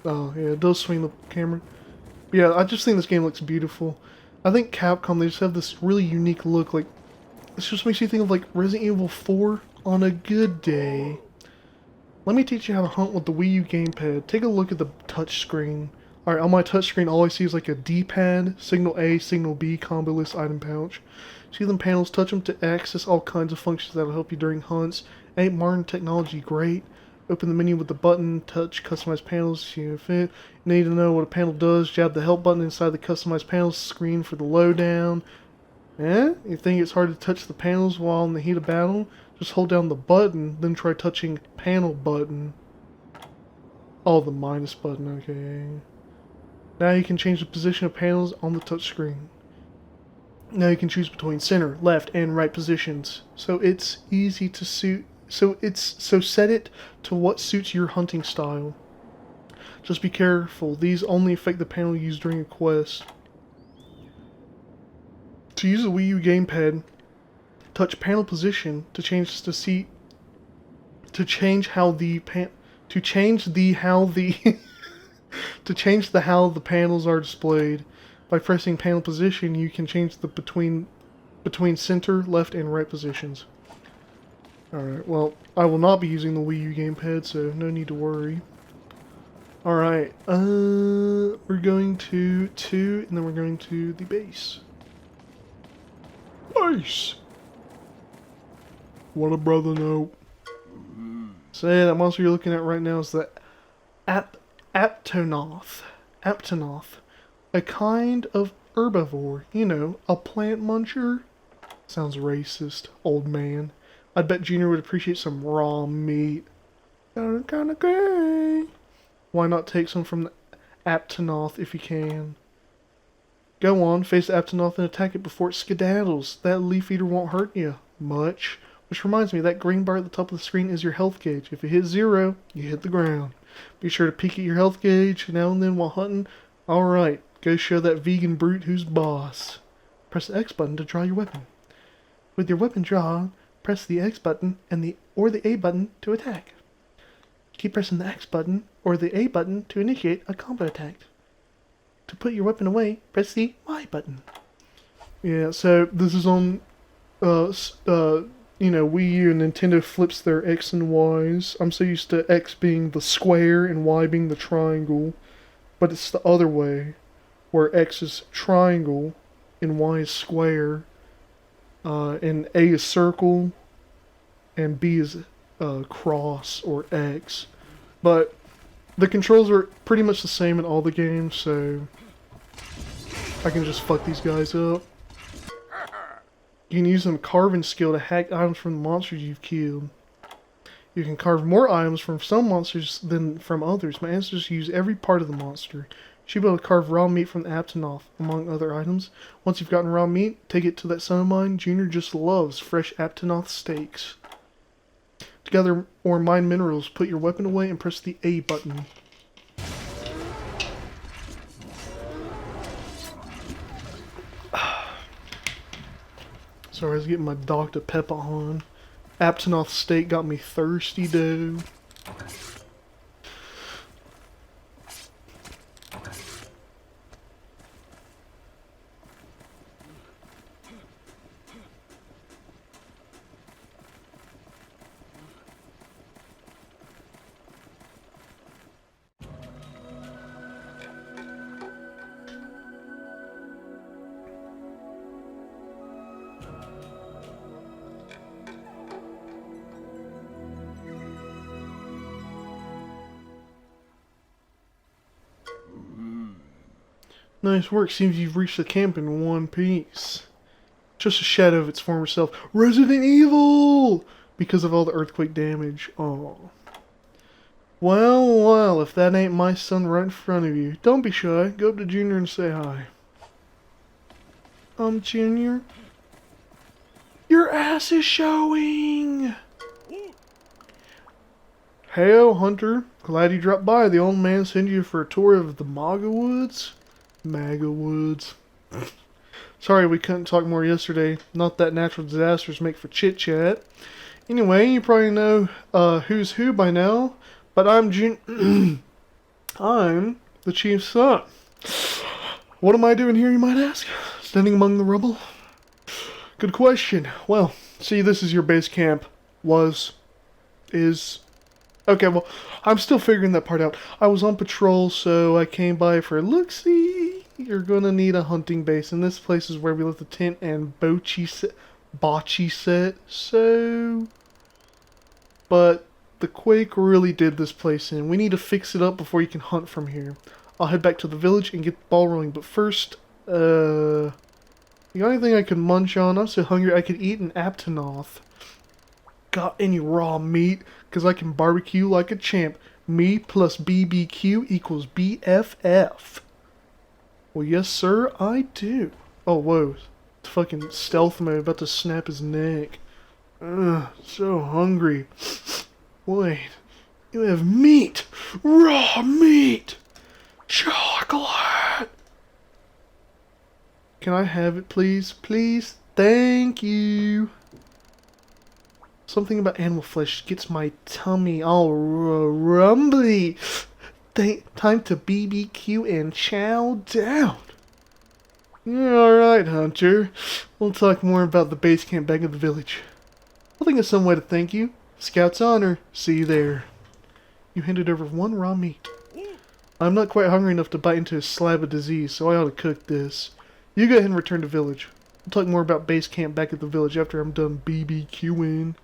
Oh, yeah, it does swing the camera. But yeah, I just think this game looks beautiful. I think Capcom, they just have this really unique look. Like, it just makes you think of, like, Resident Evil 4 on a good day. Let me teach you how to hunt with the Wii U gamepad. Take a look at the touchscreen. Alright, on my touchscreen, all I see is, like, a D-pad, signal A, signal B, combo list, item pouch. See them panels, touch them to access all kinds of functions that'll help you during hunts. Ain't modern technology great? Open the menu with the button, touch, customize panels, you fit. You need to know what a panel does, jab the help button inside the customized panels screen for the lowdown. You think it's hard to touch the panels while in the heat of battle? Just hold down the button, then try touching panel button. Oh, the minus button, okay. Now you can change the position of panels on the touch screen. Now you can choose between center, left, and right positions. So it's easy to suit. So set it to what suits your hunting style. Just be careful, these only affect the panel used during a quest. To use the Wii U gamepad, touch panel position to change the seat to change how the how the panels are displayed. By pressing panel position, you can change the between center, left, and right positions. Alright, well, I will not be using the Wii U gamepad, so no need to worry. Alright, we're going to 2, and then we're going to the base. Base! What a brother know. So yeah, that monster you're looking at right now is the Aptonoth. Aptonoth. A kind of herbivore, you know, a plant muncher. Sounds racist, old man. I'd bet Junior would appreciate some raw meat. Kinda gay. Why not take some from the Aptonoth if you can? Go on, face the Aptonoth and attack it before it skedaddles. That leaf eater won't hurt you much. Which reminds me, that green bar at the top of the screen is your health gauge. If it hits 0, you hit the ground. Be sure to peek at your health gauge now and then while hunting. Alright, go show that vegan brute who's boss. Press the X button to draw your weapon. With your weapon drawn, press the X button or the A button to attack. Keep pressing the X button or the A button to initiate a combo attack. To put your weapon away, press the Y button. Yeah, so this is on, Wii U and Nintendo flips their X and Ys. I'm so used to X being the square and Y being the triangle, but it's the other way, where X is triangle and Y is square. And A is circle, and B is cross or X. But the controls are pretty much the same in all the games, so I can just fuck these guys up. You can use some carving skill to hack items from the monsters you've killed. You can carve more items from some monsters than from others. My ancestors use every part of the monster. You should be able to carve raw meat from the Aptonoth, among other items. Once you've gotten raw meat, take it to that son of mine. Junior just loves fresh Aptonoth steaks. To gather or mine minerals, put your weapon away and press the A button. Sorry, I was getting my Dr. Pepper on. Aptonoth steak got me thirsty, though. Nice work. Seems you've reached the camp in one piece. Just a shadow of its former self. Resident Evil! Because of all the earthquake damage. Oh. Well, if that ain't my son right in front of you. Don't be shy. Go up to Junior and say hi. Junior? Your ass is showing! Heyo, Hunter. Glad you dropped by. The old man sent you for a tour of the Maga Woods? Maga Woods. Sorry we couldn't talk more yesterday. Not that natural disasters make for chit-chat. Anyway, you probably know who's who by now, but I'm I'm the chief's son. What am I doing here, you might ask? Standing among the rubble? Good question. Well, see, this is your base camp. Is... Okay, well, I'm still figuring that part out. I was on patrol, so I came by for a look-see. You're gonna need a hunting base, and this place is where we left the tent and bocce set, so... But the quake really did this place in. We need to fix it up before you can hunt from here. I'll head back to the village and get the ball rolling, but first, you got anything I could munch on? I'm so hungry I could eat an Aptonoth. Got any raw meat? Because I can barbecue like a champ. Me plus BBQ equals BFF. Well, yes, sir, I do. Oh, whoa. It's fucking stealth mode, about to snap his neck. Ugh, so hungry. Wait, you have meat! Raw meat! Chocolate! Can I have it, please? Please? Thank you. Something about animal flesh gets my tummy all rumbly. Time to BBQ and chow down. Yeah, alright, Hunter. We'll talk more about the base camp back at the village. I'll think of some way to thank you. Scout's honor. See you there. You handed over one raw meat. I'm not quite hungry enough to bite into a slab of disease, so I ought to cook this. You go ahead and return to village. We'll talk more about base camp back at the village after I'm done BBQing.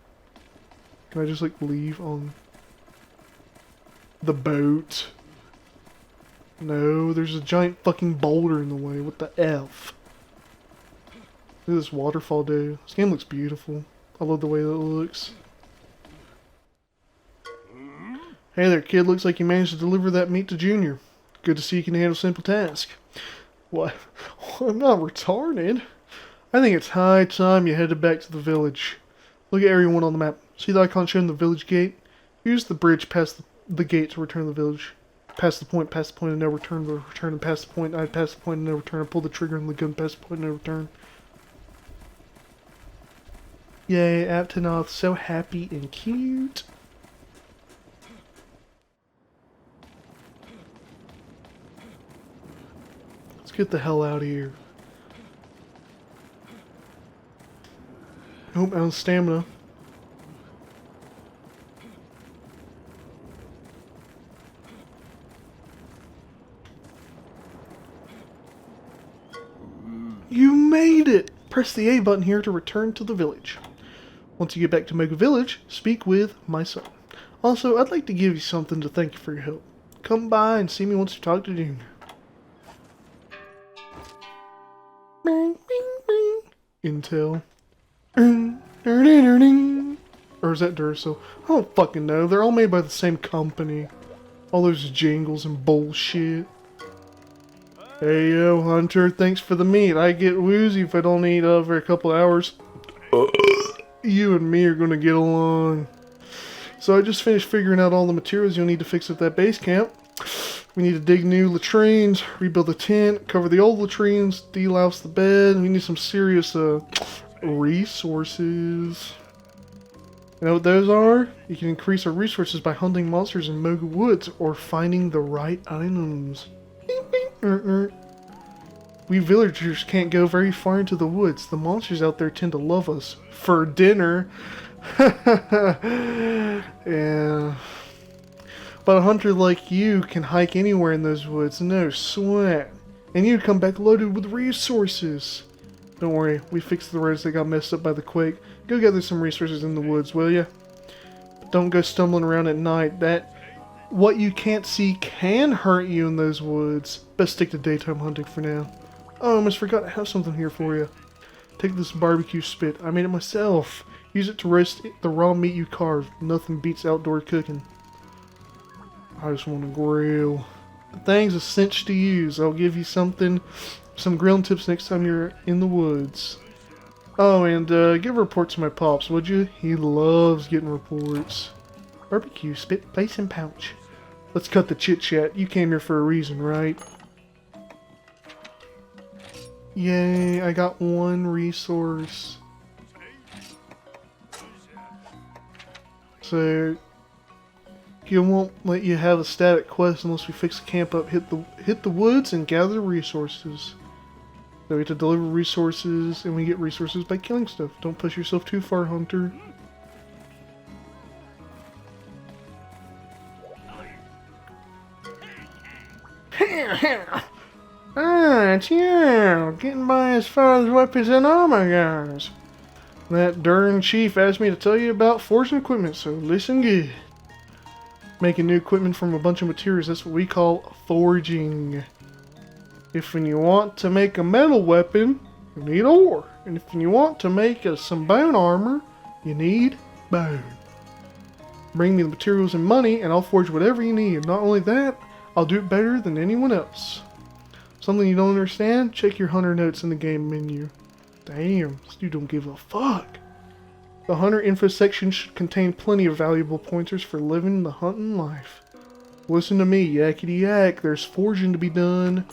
Can I just, like, leave on the boat? No, there's a giant fucking boulder in the way. What the F? Look at this waterfall, dude. This game looks beautiful. I love the way that it looks. Hey there, kid. Looks like you managed to deliver that meat to Junior. Good to see you can handle simple tasks. What? I'm not retarded. I think it's high time you headed back to the village. Look at area 1 on the map. See the icon showing the village gate? Use the bridge past the gate to return to the village. Past the point, and no return, to return, and past the point, past the point, and no return. Pull the trigger on the gun, past the point, and no return. Yay, Aptonoth, so happy and cute. Let's get the hell out of here. Nope, out of stamina. You made it! Press the A button here to return to the village. Once you get back to Mega Village, speak with my son. Also, I'd like to give you something to thank you for your help. Come by and see me once you talk to Junior. Intel. Or is that Duracell? I don't fucking know. They're all made by the same company. All those jingles and bullshit. Hey yo, Hunter, thanks for the meat. I get woozy if I don't eat for a couple hours. You and me are gonna get along. So I just finished figuring out all the materials you'll need to fix up that base camp. We need to dig new latrines, rebuild the tent, cover the old latrines, delouse the bed. We need some serious resources. You know what those are? You can increase our resources by hunting monsters in Moga Woods or finding the right items. We villagers can't go very far into the woods. The monsters out there tend to love us. For dinner. Yeah. But a hunter like you can hike anywhere in those woods, no sweat. And you come back loaded with resources. Don't worry, we fixed the roads that got messed up by the quake. Go gather some resources in the woods, will ya? But don't go stumbling around at night. What you can't see can hurt you in those woods. Best stick to daytime hunting for now. Oh, I almost forgot I have something here for you. Take this barbecue spit. I made it myself. Use it to roast the raw meat you carved. Nothing beats outdoor cooking. I just want to grill. The thing's a cinch to use. I'll give you some grilling tips next time you're in the woods. Oh, and give a report to my pops, would you? He loves getting reports. Barbecue spit, place and pouch. Let's cut the chit-chat. You came here for a reason, right? Yay, I got one resource. So, he won't let you have a static quest unless we fix the camp up, hit the woods, and gather resources. So we have to deliver resources, and we get resources by killing stuff. Don't push yourself too far, Hunter. Ah, it's you! Getting by as far as weapons and armor goes. That darn chief asked me to tell you about forging equipment, so listen good. Making new equipment from a bunch of materials, that's what we call forging. If when you want to make a metal weapon, you need ore. And if you want to make some bone armor, you need bone. Bring me the materials and money, and I'll forge whatever you need. Not only that, I'll do it better than anyone else. Something you don't understand? Check your hunter notes in the game menu. Damn, this dude don't give a fuck. The hunter info section should contain plenty of valuable pointers for living the hunting life. Listen to me, yakety yak. There's forging to be done.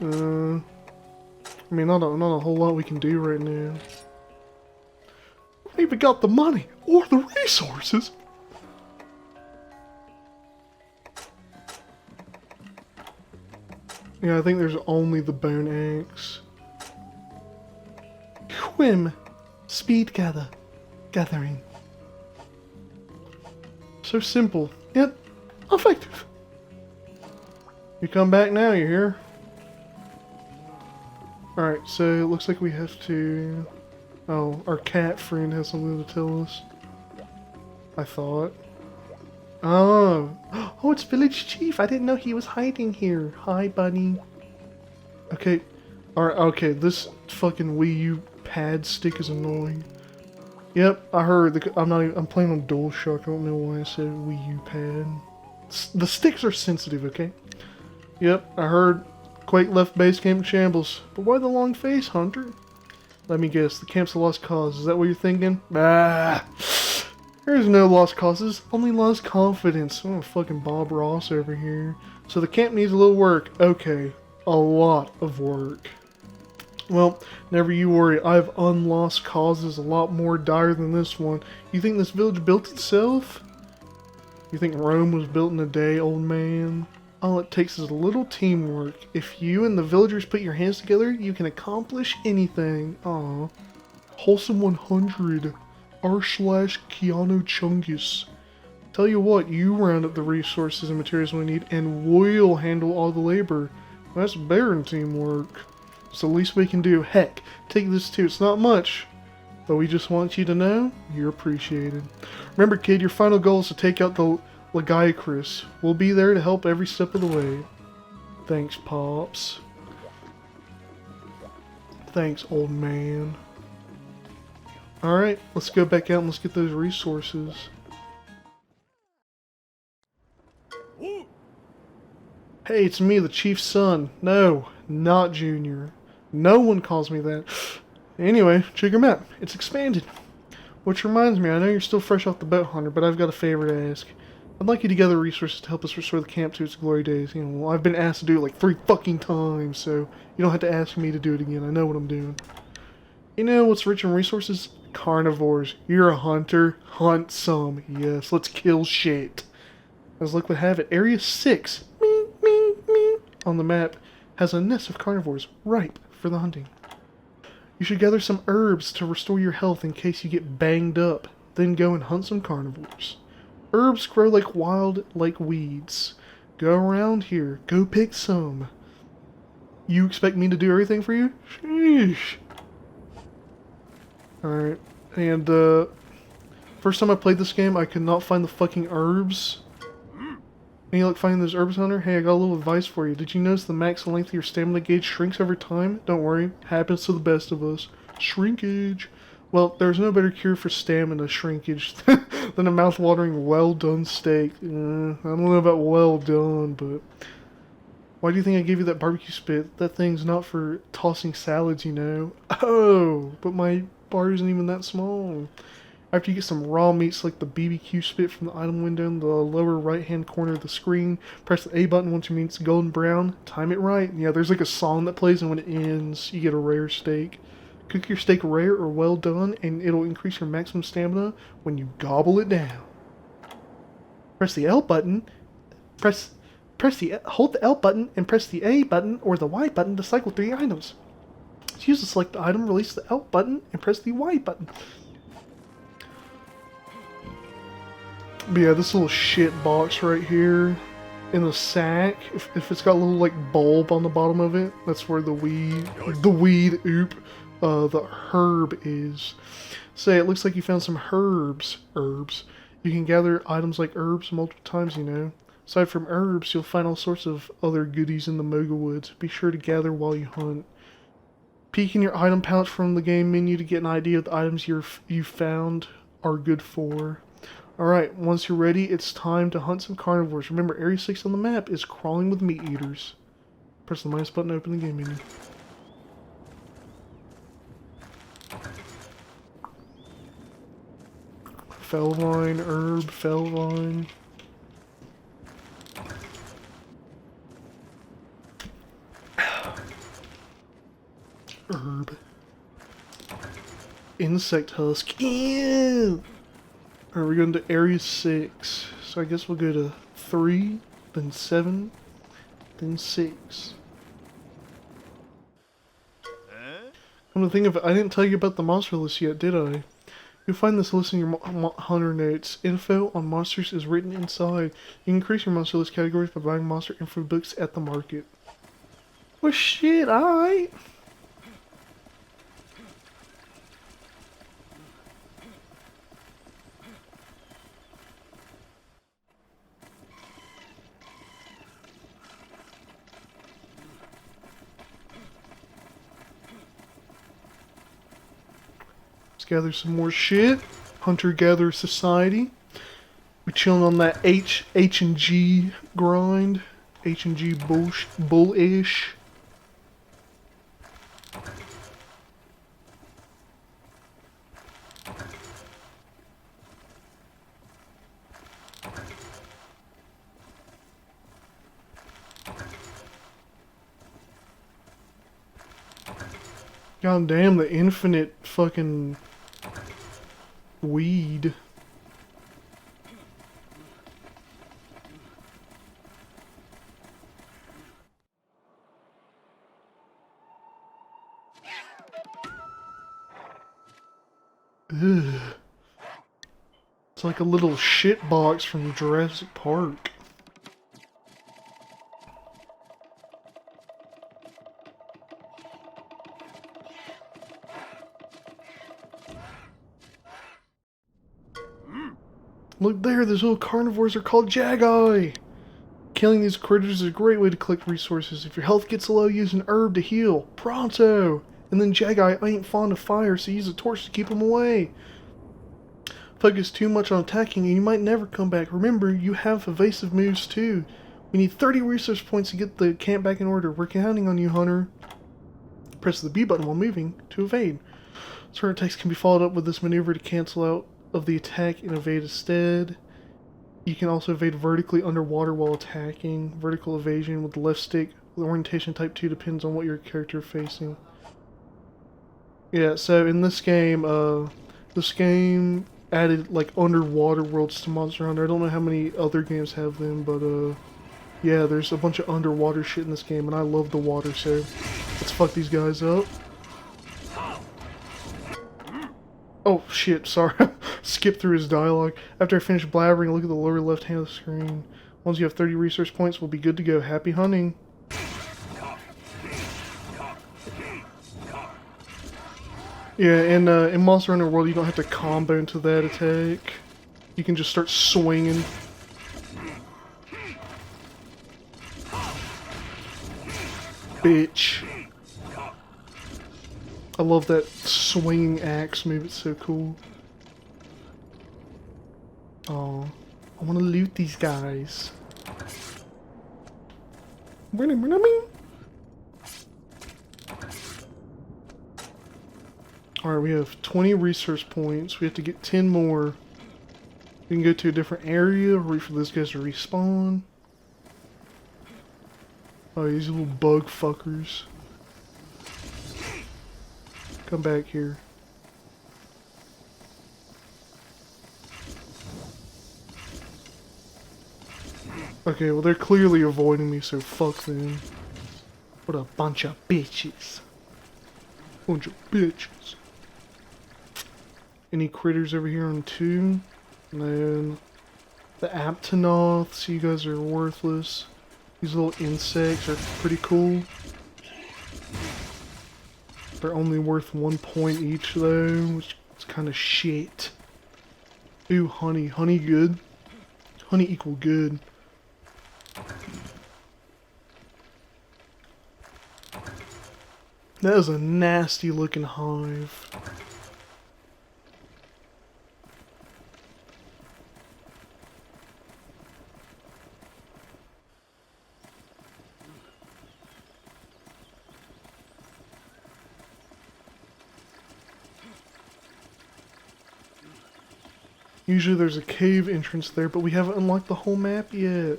I mean, not a whole lot we can do right now. We haven't even got the money or the resources. Yeah, I think there's only the bone axe. Whim. Speed gathering. So simple, yet effective. You come back now, you hear? Alright, so it looks like we have to... Oh, our cat friend has something to tell us. I thought. Oh. Oh, it's Village Chief. I didn't know he was hiding here. Hi, buddy. Okay. Alright, okay. This fucking Wii U pad stick is annoying. Yep, I heard. I'm playing on DualShock. I don't know why I said Wii U pad. The sticks are sensitive, okay? Yep, I heard. Quake left base camp in shambles. But why the long face, Hunter? Let me guess. The camp's a lost cause. Is that what you're thinking? Ah! There's no lost causes, only lost confidence. Oh, fucking Bob Ross over here. So the camp needs a little work. Okay, a lot of work. Well, never you worry. I have unlost causes a lot more dire than this one. You think this village built itself? You think Rome was built in a day, old man? All it takes is a little teamwork. If you and the villagers put your hands together, you can accomplish anything. Aw. Wholesome 100. r/Keanu Chungus. Tell you what, you round up the resources and materials we need, and we'll handle all the labor. That's better than teamwork. It's the least we can do. Heck, take this too. It's not much, but we just want you to know you're appreciated. Remember, kid, your final goal is to take out the Lagiacrus. We'll be there to help every step of the way. Thanks, Pops. Thanks, old man. Alright, let's go back out and let's get those resources. Hey, it's me, the chief's son. No, not Junior. No one calls me that. Anyway, check your map. It's expanded. Which reminds me, I know you're still fresh off the boat, Hunter, but I've got a favor to ask. I'd like you to gather resources to help us restore the camp to its glory days. You know, I've been asked to do it like 3 fucking times, so you don't have to ask me to do it again. I know what I'm doing. You know what's rich in resources? Carnivores. You're a hunter. Hunt some. Yes, let's kill shit. As luck would have it, Area 6 on the map has a nest of carnivores ripe for the hunting. You should gather some herbs to restore your health in case you get banged up. Then go and hunt some carnivores. Herbs grow like wild, like weeds. Go around here. Go pick some. You expect me to do everything for you? Sheesh. Alright. And, first time I played this game, I could not find the fucking herbs. Any luck finding those herbs, Hunter? Hey, I got a little advice for you. Did you notice the max length of your stamina gauge shrinks over time? Don't worry. Happens to the best of us. Shrinkage. Well, there's no better cure for stamina shrinkage than a mouth-watering well-done steak. I don't know about well done, but... Why do you think I gave you that barbecue spit? That thing's not for tossing salads, you know. Oh, but my bar isn't even that small. After you get some raw meat, select the BBQ spit from the item window in the lower right-hand corner of the screen. Press the A button once your meat's golden brown. Time it right. Yeah, there's like a song that plays, and when it ends, you get a rare steak. Cook your steak rare or well done, and it'll increase your maximum stamina when you gobble it down. Press the L button. Hold the L button and press the A button or the Y button to cycle through your items. Use the select item, release the L button, and press the Y button. But yeah, this little shit box right here in the sack, if it's got a little like bulb on the bottom of it, that's where the herb is. Say, it looks like you found some herbs. You can gather items like herbs multiple times, you know. Aside from herbs, you'll find all sorts of other goodies in the Moga Woods. Be sure to gather while you hunt. Peek in your item pouch from the game menu to get an idea of the items you found are good for. Alright, once you're ready, it's time to hunt some carnivores. Remember, Area 6 on the map is crawling with meat eaters. Press the minus button to open the game menu. Felvine, herb, felvine. Herb. Insect husk. Ew! Alright, we're going to Area 6. So I guess we'll go to 3, then 7, then 6. Come to think of it, I didn't tell you about the monster list yet, did I? You'll find this list in your hunter notes. Info on monsters is written inside. You can increase your monster list categories by buying monster info books at the market. Well shit, alright. Gather some more shit. Hunter-gatherer society. We chilling on that H&G grind. H&G bullish. God damn, the infinite fucking weed. Ugh. It's like a little shit box from Jurassic Park. Look there, those little carnivores are called Jagi! Killing these critters is a great way to collect resources. If your health gets low, use an herb to heal. Pronto! And then Jagi ain't fond of fire, so use a torch to keep them away. Focus too much on attacking and you might never come back. Remember, you have evasive moves too. We need 30 resource points to get the camp back in order. We're counting on you, Hunter. Press the B button while moving to evade. Certain attacks can be followed up with this maneuver to cancel out of the attack and evade instead. You can also evade vertically underwater while attacking. Vertical evasion with the left stick. The orientation type 2 depends on what your character is facing. Yeah, so in this game, This game added like underwater worlds to Monster Hunter. I don't know how many other games have them, but yeah, there's a bunch of underwater shit in this game, and I love the water, so let's fuck these guys up. Oh shit, sorry. Skip through his dialogue. After I finish blabbering, look at the lower left hand of the screen. Once you have 30 resource points, we'll be good to go. Happy hunting. Yeah, in Monster Hunter World, you don't have to combo into that attack. You can just start swinging. Bitch. I love that swinging axe move, it's so cool. Oh, I want to loot these guys. Alright, we have 20 resource points. We have to get 10 more. We can go to a different area, wait for those guys to respawn. Oh, these little bug fuckers. Come back here. Okay, well they're clearly avoiding me, so fuck them. What a bunch of bitches. Bunch of bitches. Any critters over here on 2? And then the Aptonoths, you guys are worthless. These little insects are pretty cool. They're only worth 1 point each though, which is kind of shit. Ooh, honey. Honey good. Honey equal good. That is a nasty looking hive. Usually there's a cave entrance there, but we haven't unlocked the whole map yet.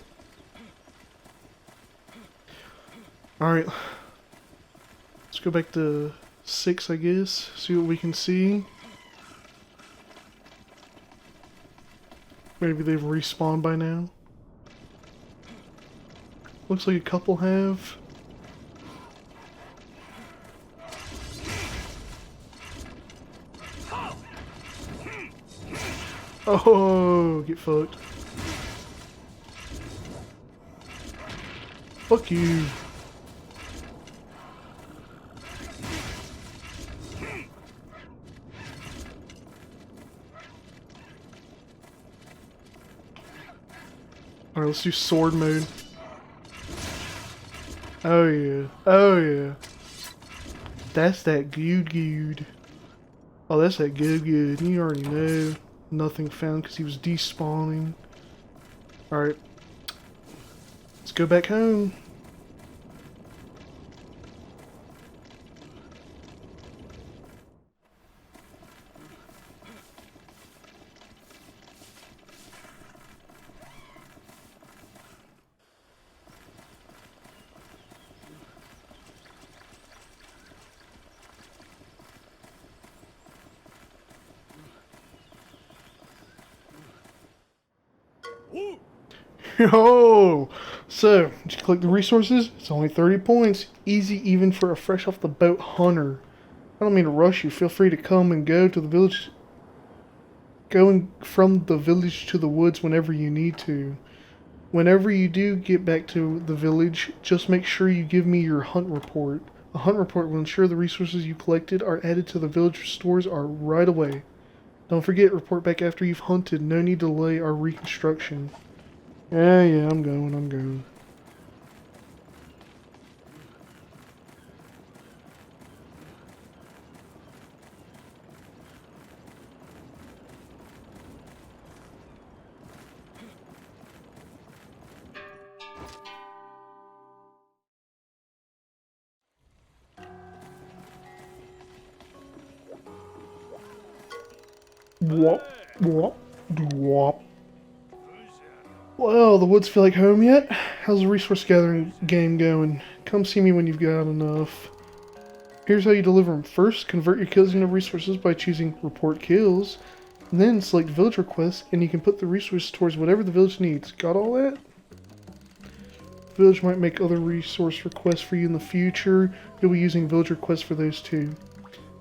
Alright. Let's go back to 6, I guess. See what we can see. Maybe they've respawned by now. Looks like a couple have. Oh, get fucked. Fuck you. Alright, let's do sword mode. Oh yeah. Oh yeah. That's that good. Oh, that's that good. You already know. Nothing found because he was despawning. Alright. Let's go back home. Yo! So, did you collect the resources? It's only 30 points. Easy even for a fresh off the boat hunter. I don't mean to rush you. Feel free to come and go to the village. Going from the village to the woods whenever you need to. Whenever you do get back to the village, just make sure you give me your hunt report. A hunt report will ensure the resources you collected are added to the village stores right away. Don't forget, report back after you've hunted. No need to delay our reconstruction. Yeah, I'm going. Wop, wop, wop. Well, the woods feel like home yet? How's the resource gathering game going? Come see me when you've got enough. Here's how you deliver them. First, convert your kills into resources by choosing Report Kills. And then select Village Requests, and you can put the resources towards whatever the village needs. Got all that? The village might make other resource requests for you in the future. You'll be using village requests for those too.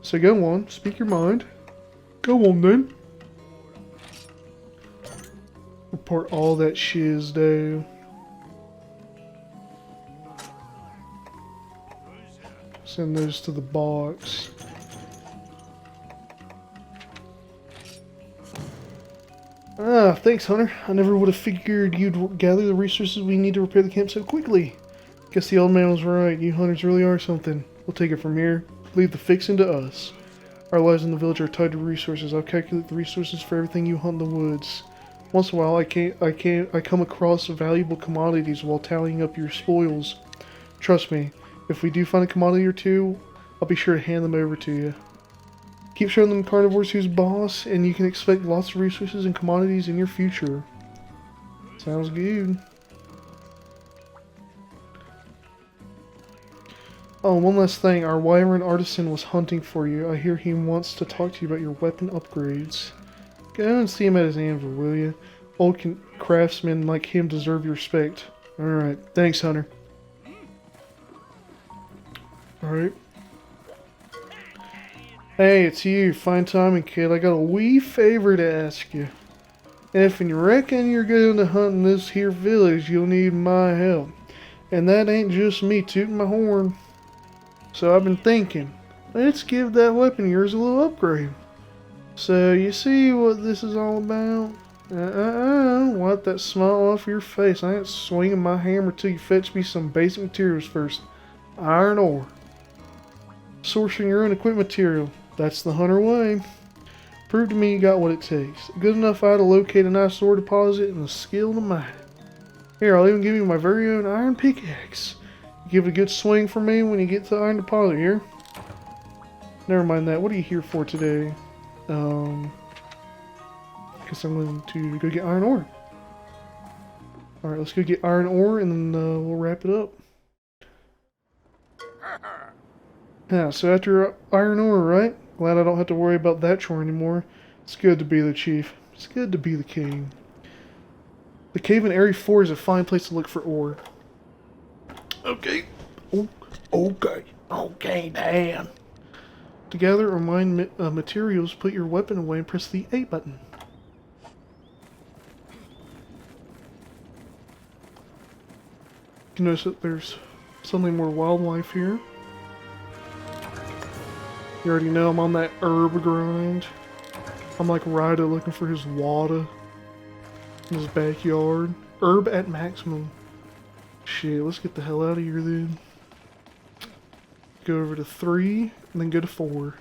So go on, speak your mind. Go on then. Report all that shiz, though. Send those to the box. Ah, thanks, Hunter. I never would have figured you'd gather the resources we need to repair the camp so quickly. Guess the old man was right. You hunters really are something. We'll take it from here. Leave the fixing to us. Our lives in the village are tied to resources. I'll calculate the resources for everything you hunt in the woods. Once in a while, I come across valuable commodities while tallying up your spoils. Trust me, if we do find a commodity or two, I'll be sure to hand them over to you. Keep showing them carnivores who's boss, and you can expect lots of resources and commodities in your future. Sounds good. Oh, one last thing. Our wyvern artisan was hunting for you. I hear he wants to talk to you about your weapon upgrades. Go and see him at his anvil, will you? Old craftsmen like him deserve your respect. Alright, thanks, Hunter. Alright. Hey, it's you. Fine timing, kid. I got a wee favor to ask you. If you reckon you're going to hunt in this here village, you'll need my help. And that ain't just me tooting my horn. So I've been thinking, let's give that weapon of yours a little upgrade. So you see what this is all about? Wipe that smile off your face. I ain't swinging my hammer till you fetch me some basic materials first. Iron ore. Sourcing your own equipment material. That's the hunter way. Prove to me you got what it takes. Good enough I to locate a nice ore deposit and the skill to mine. Here, I'll even give you my very own iron pickaxe. You give it a good swing for me when you get to the iron deposit here. Never mind that. What are you here for today? Guess I'm going to go get iron ore. Alright, let's go get iron ore and then we'll wrap it up. Yeah, so after iron ore, right? Glad I don't have to worry about that chore anymore. It's good to be the chief. It's good to be the king. The cave in Area 4 is a fine place to look for ore. Okay. Oh, okay. Okay, Dan. To gather or mine materials, put your weapon away and press the A button. You can notice that there's suddenly more wildlife here. You already know I'm on that herb grind. I'm like Ryder looking for his water in his backyard. Herb at maximum. Shit, let's get the hell out of here then. Go over to 3, and then go to 4.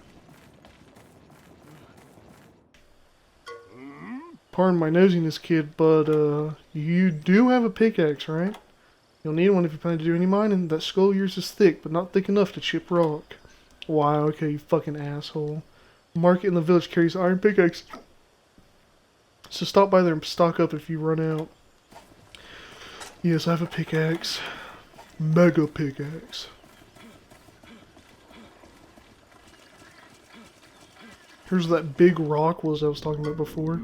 Pardon my nosiness, kid, but you do have a pickaxe, right? You'll need one if you plan to do any mining. That skull of yours is thick, but not thick enough to chip rock. Wow, okay, you fucking asshole. Market in the village carries iron pickaxe. So stop by there and stock up if you run out. Yes, I have a pickaxe. Mega pickaxe. Here's that big rock was I was talking about before.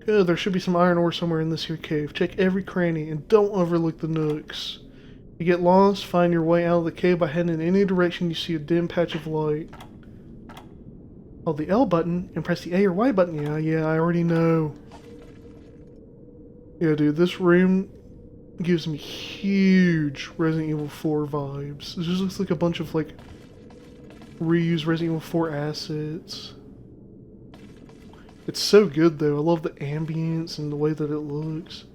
Good, there should be some iron ore somewhere in this here cave. Check every cranny and don't overlook the nooks. You get lost, find your way out of the cave by heading in any direction you see a dim patch of light. Hold the L button and press the A or Y button. Yeah, I already know. Yeah, dude, this room gives me huge Resident Evil 4 vibes. This just looks like a bunch of, like, reused Resident Evil 4 assets. It's so good, though. I love the ambience and the way that it looks.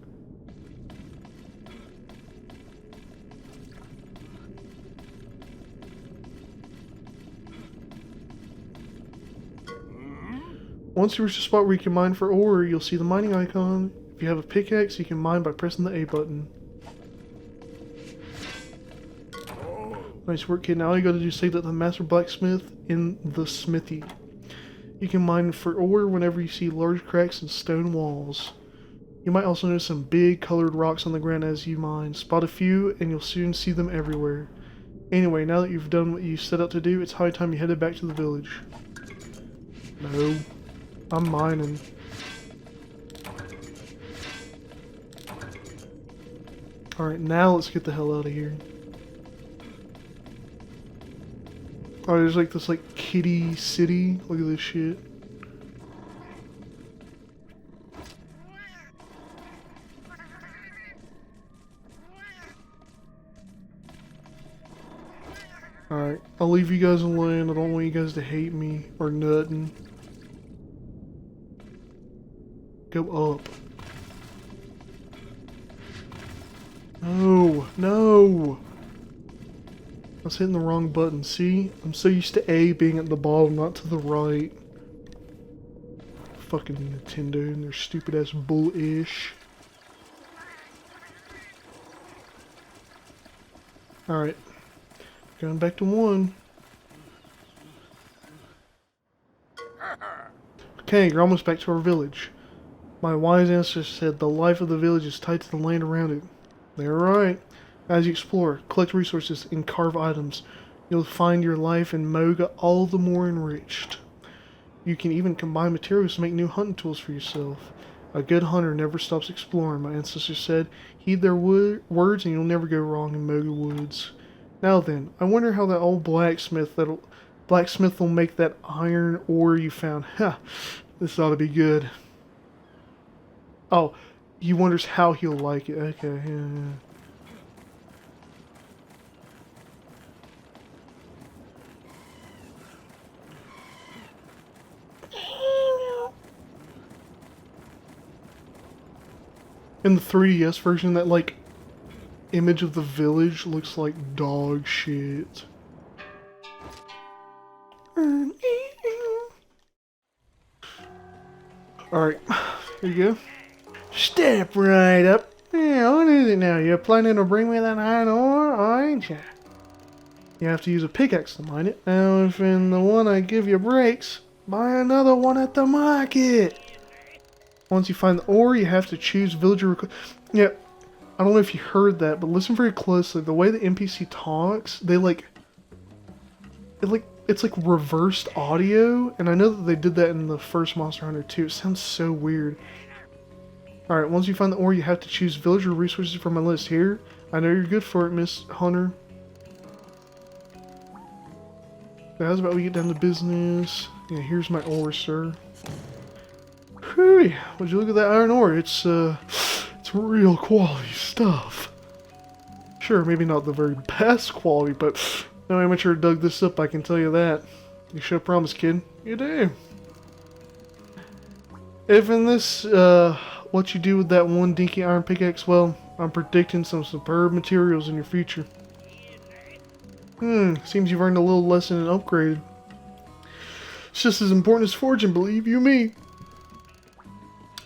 Once you reach a spot where you can mine for ore, you'll see the mining icon. If you have a pickaxe, you can mine by pressing the A button. Nice work, kid. Now all you gotta do is say that the master blacksmith in the smithy. You can mine for ore whenever you see large cracks in stone walls. You might also notice some big colored rocks on the ground as you mine. Spot a few and you'll soon see them everywhere. Anyway, now that you've done what you set out to do, it's high time you headed back to the village. No. I'm mining. Alright, now let's get the hell out of here. Oh, there's like this like kitty city. Look at this shit. Alright, I'll leave you guys alone. I don't want you guys to hate me or nothing. Go up. No, no! I was hitting the wrong button. See? I'm so used to A being at the bottom, not to the right. Fucking Nintendo and their stupid ass bullish. Alright. Going back to 1. Okay, you're almost back to our village. My wise ancestor said the life of the village is tied to the land around it. They're right. As you explore, collect resources, and carve items, you'll find your life in Moga all the more enriched. You can even combine materials to make new hunting tools for yourself. A good hunter never stops exploring, my ancestor said. Heed their words and you'll never go wrong in Moga Woods. Now then, I wonder how that old blacksmith will make that iron ore you found. Ha! This ought to be good. Oh, he wonders how he'll like it. Okay, yeah. In the 3DS version, that like image of the village looks like dog shit. Alright, here you go. Step right up. Yeah, what is it now? You're planning to bring me that iron ore, aren't you? You have to use a pickaxe to mine it. Now, if in the one I give you breaks, buy another one at the market. Once you find the ore, you have to choose villager. Yeah, I don't know if you heard that, but listen very closely. The way the NPC talks, it's like reversed audio, and I know that they did that in the first Monster Hunter too. It sounds so weird. Alright, once you find the ore, you have to choose villager resources from my list here. I know you're good for it, Miss Hunter. So how's about we get down to business? Yeah, here's my ore, sir. Whew, would you look at that iron ore? It's real quality stuff. Sure, maybe not the very best quality, but no amateur dug this up, I can tell you that. You should promise, kid. You do. If in this, what you do with that one dinky iron pickaxe, well, I'm predicting some superb materials in your future. Seems you've earned a little lesson and upgraded. It's just as important as forging, believe you me.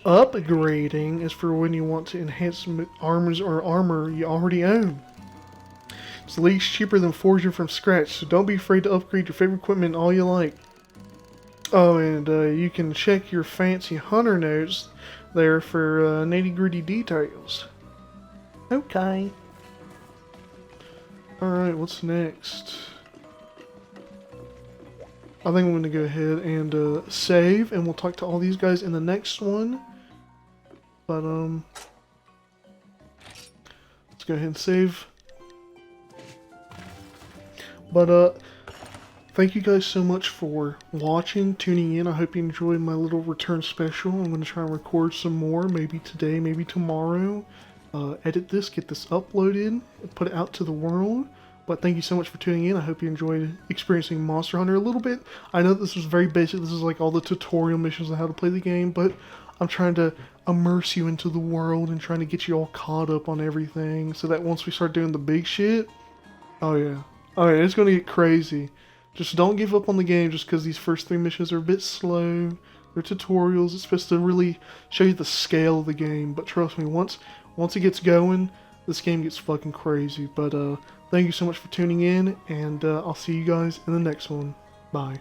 Upgrading is for when you want to enhance armors or armor you already own. It's the least cheaper than forging from scratch, so don't be afraid to upgrade your favorite equipment all you like. Oh, and you can check your fancy hunter notes there for nitty-gritty details. Okay. Alright, what's next? I think I'm going to go ahead and save, and we'll talk to all these guys in the next one. But, let's go ahead and save. But, thank you guys so much for watching, tuning in. I hope you enjoyed my little return special. I'm going to try and record some more, maybe today, maybe tomorrow. Edit this, get this uploaded, and put it out to the world. But thank you so much for tuning in. I hope you enjoyed experiencing Monster Hunter a little bit. I know this was very basic. This is like all the tutorial missions on how to play the game, but I'm trying to immerse you into the world and trying to get you all caught up on everything so that once we start doing the big shit, oh yeah, it's going to get crazy. Just don't give up on the game just because these first 3 missions are a bit slow. They're tutorials. It's supposed to really show you the scale of the game, but trust me, once it gets going, this game gets fucking crazy. But thank you so much for tuning in, and I'll see you guys in the next one. Bye.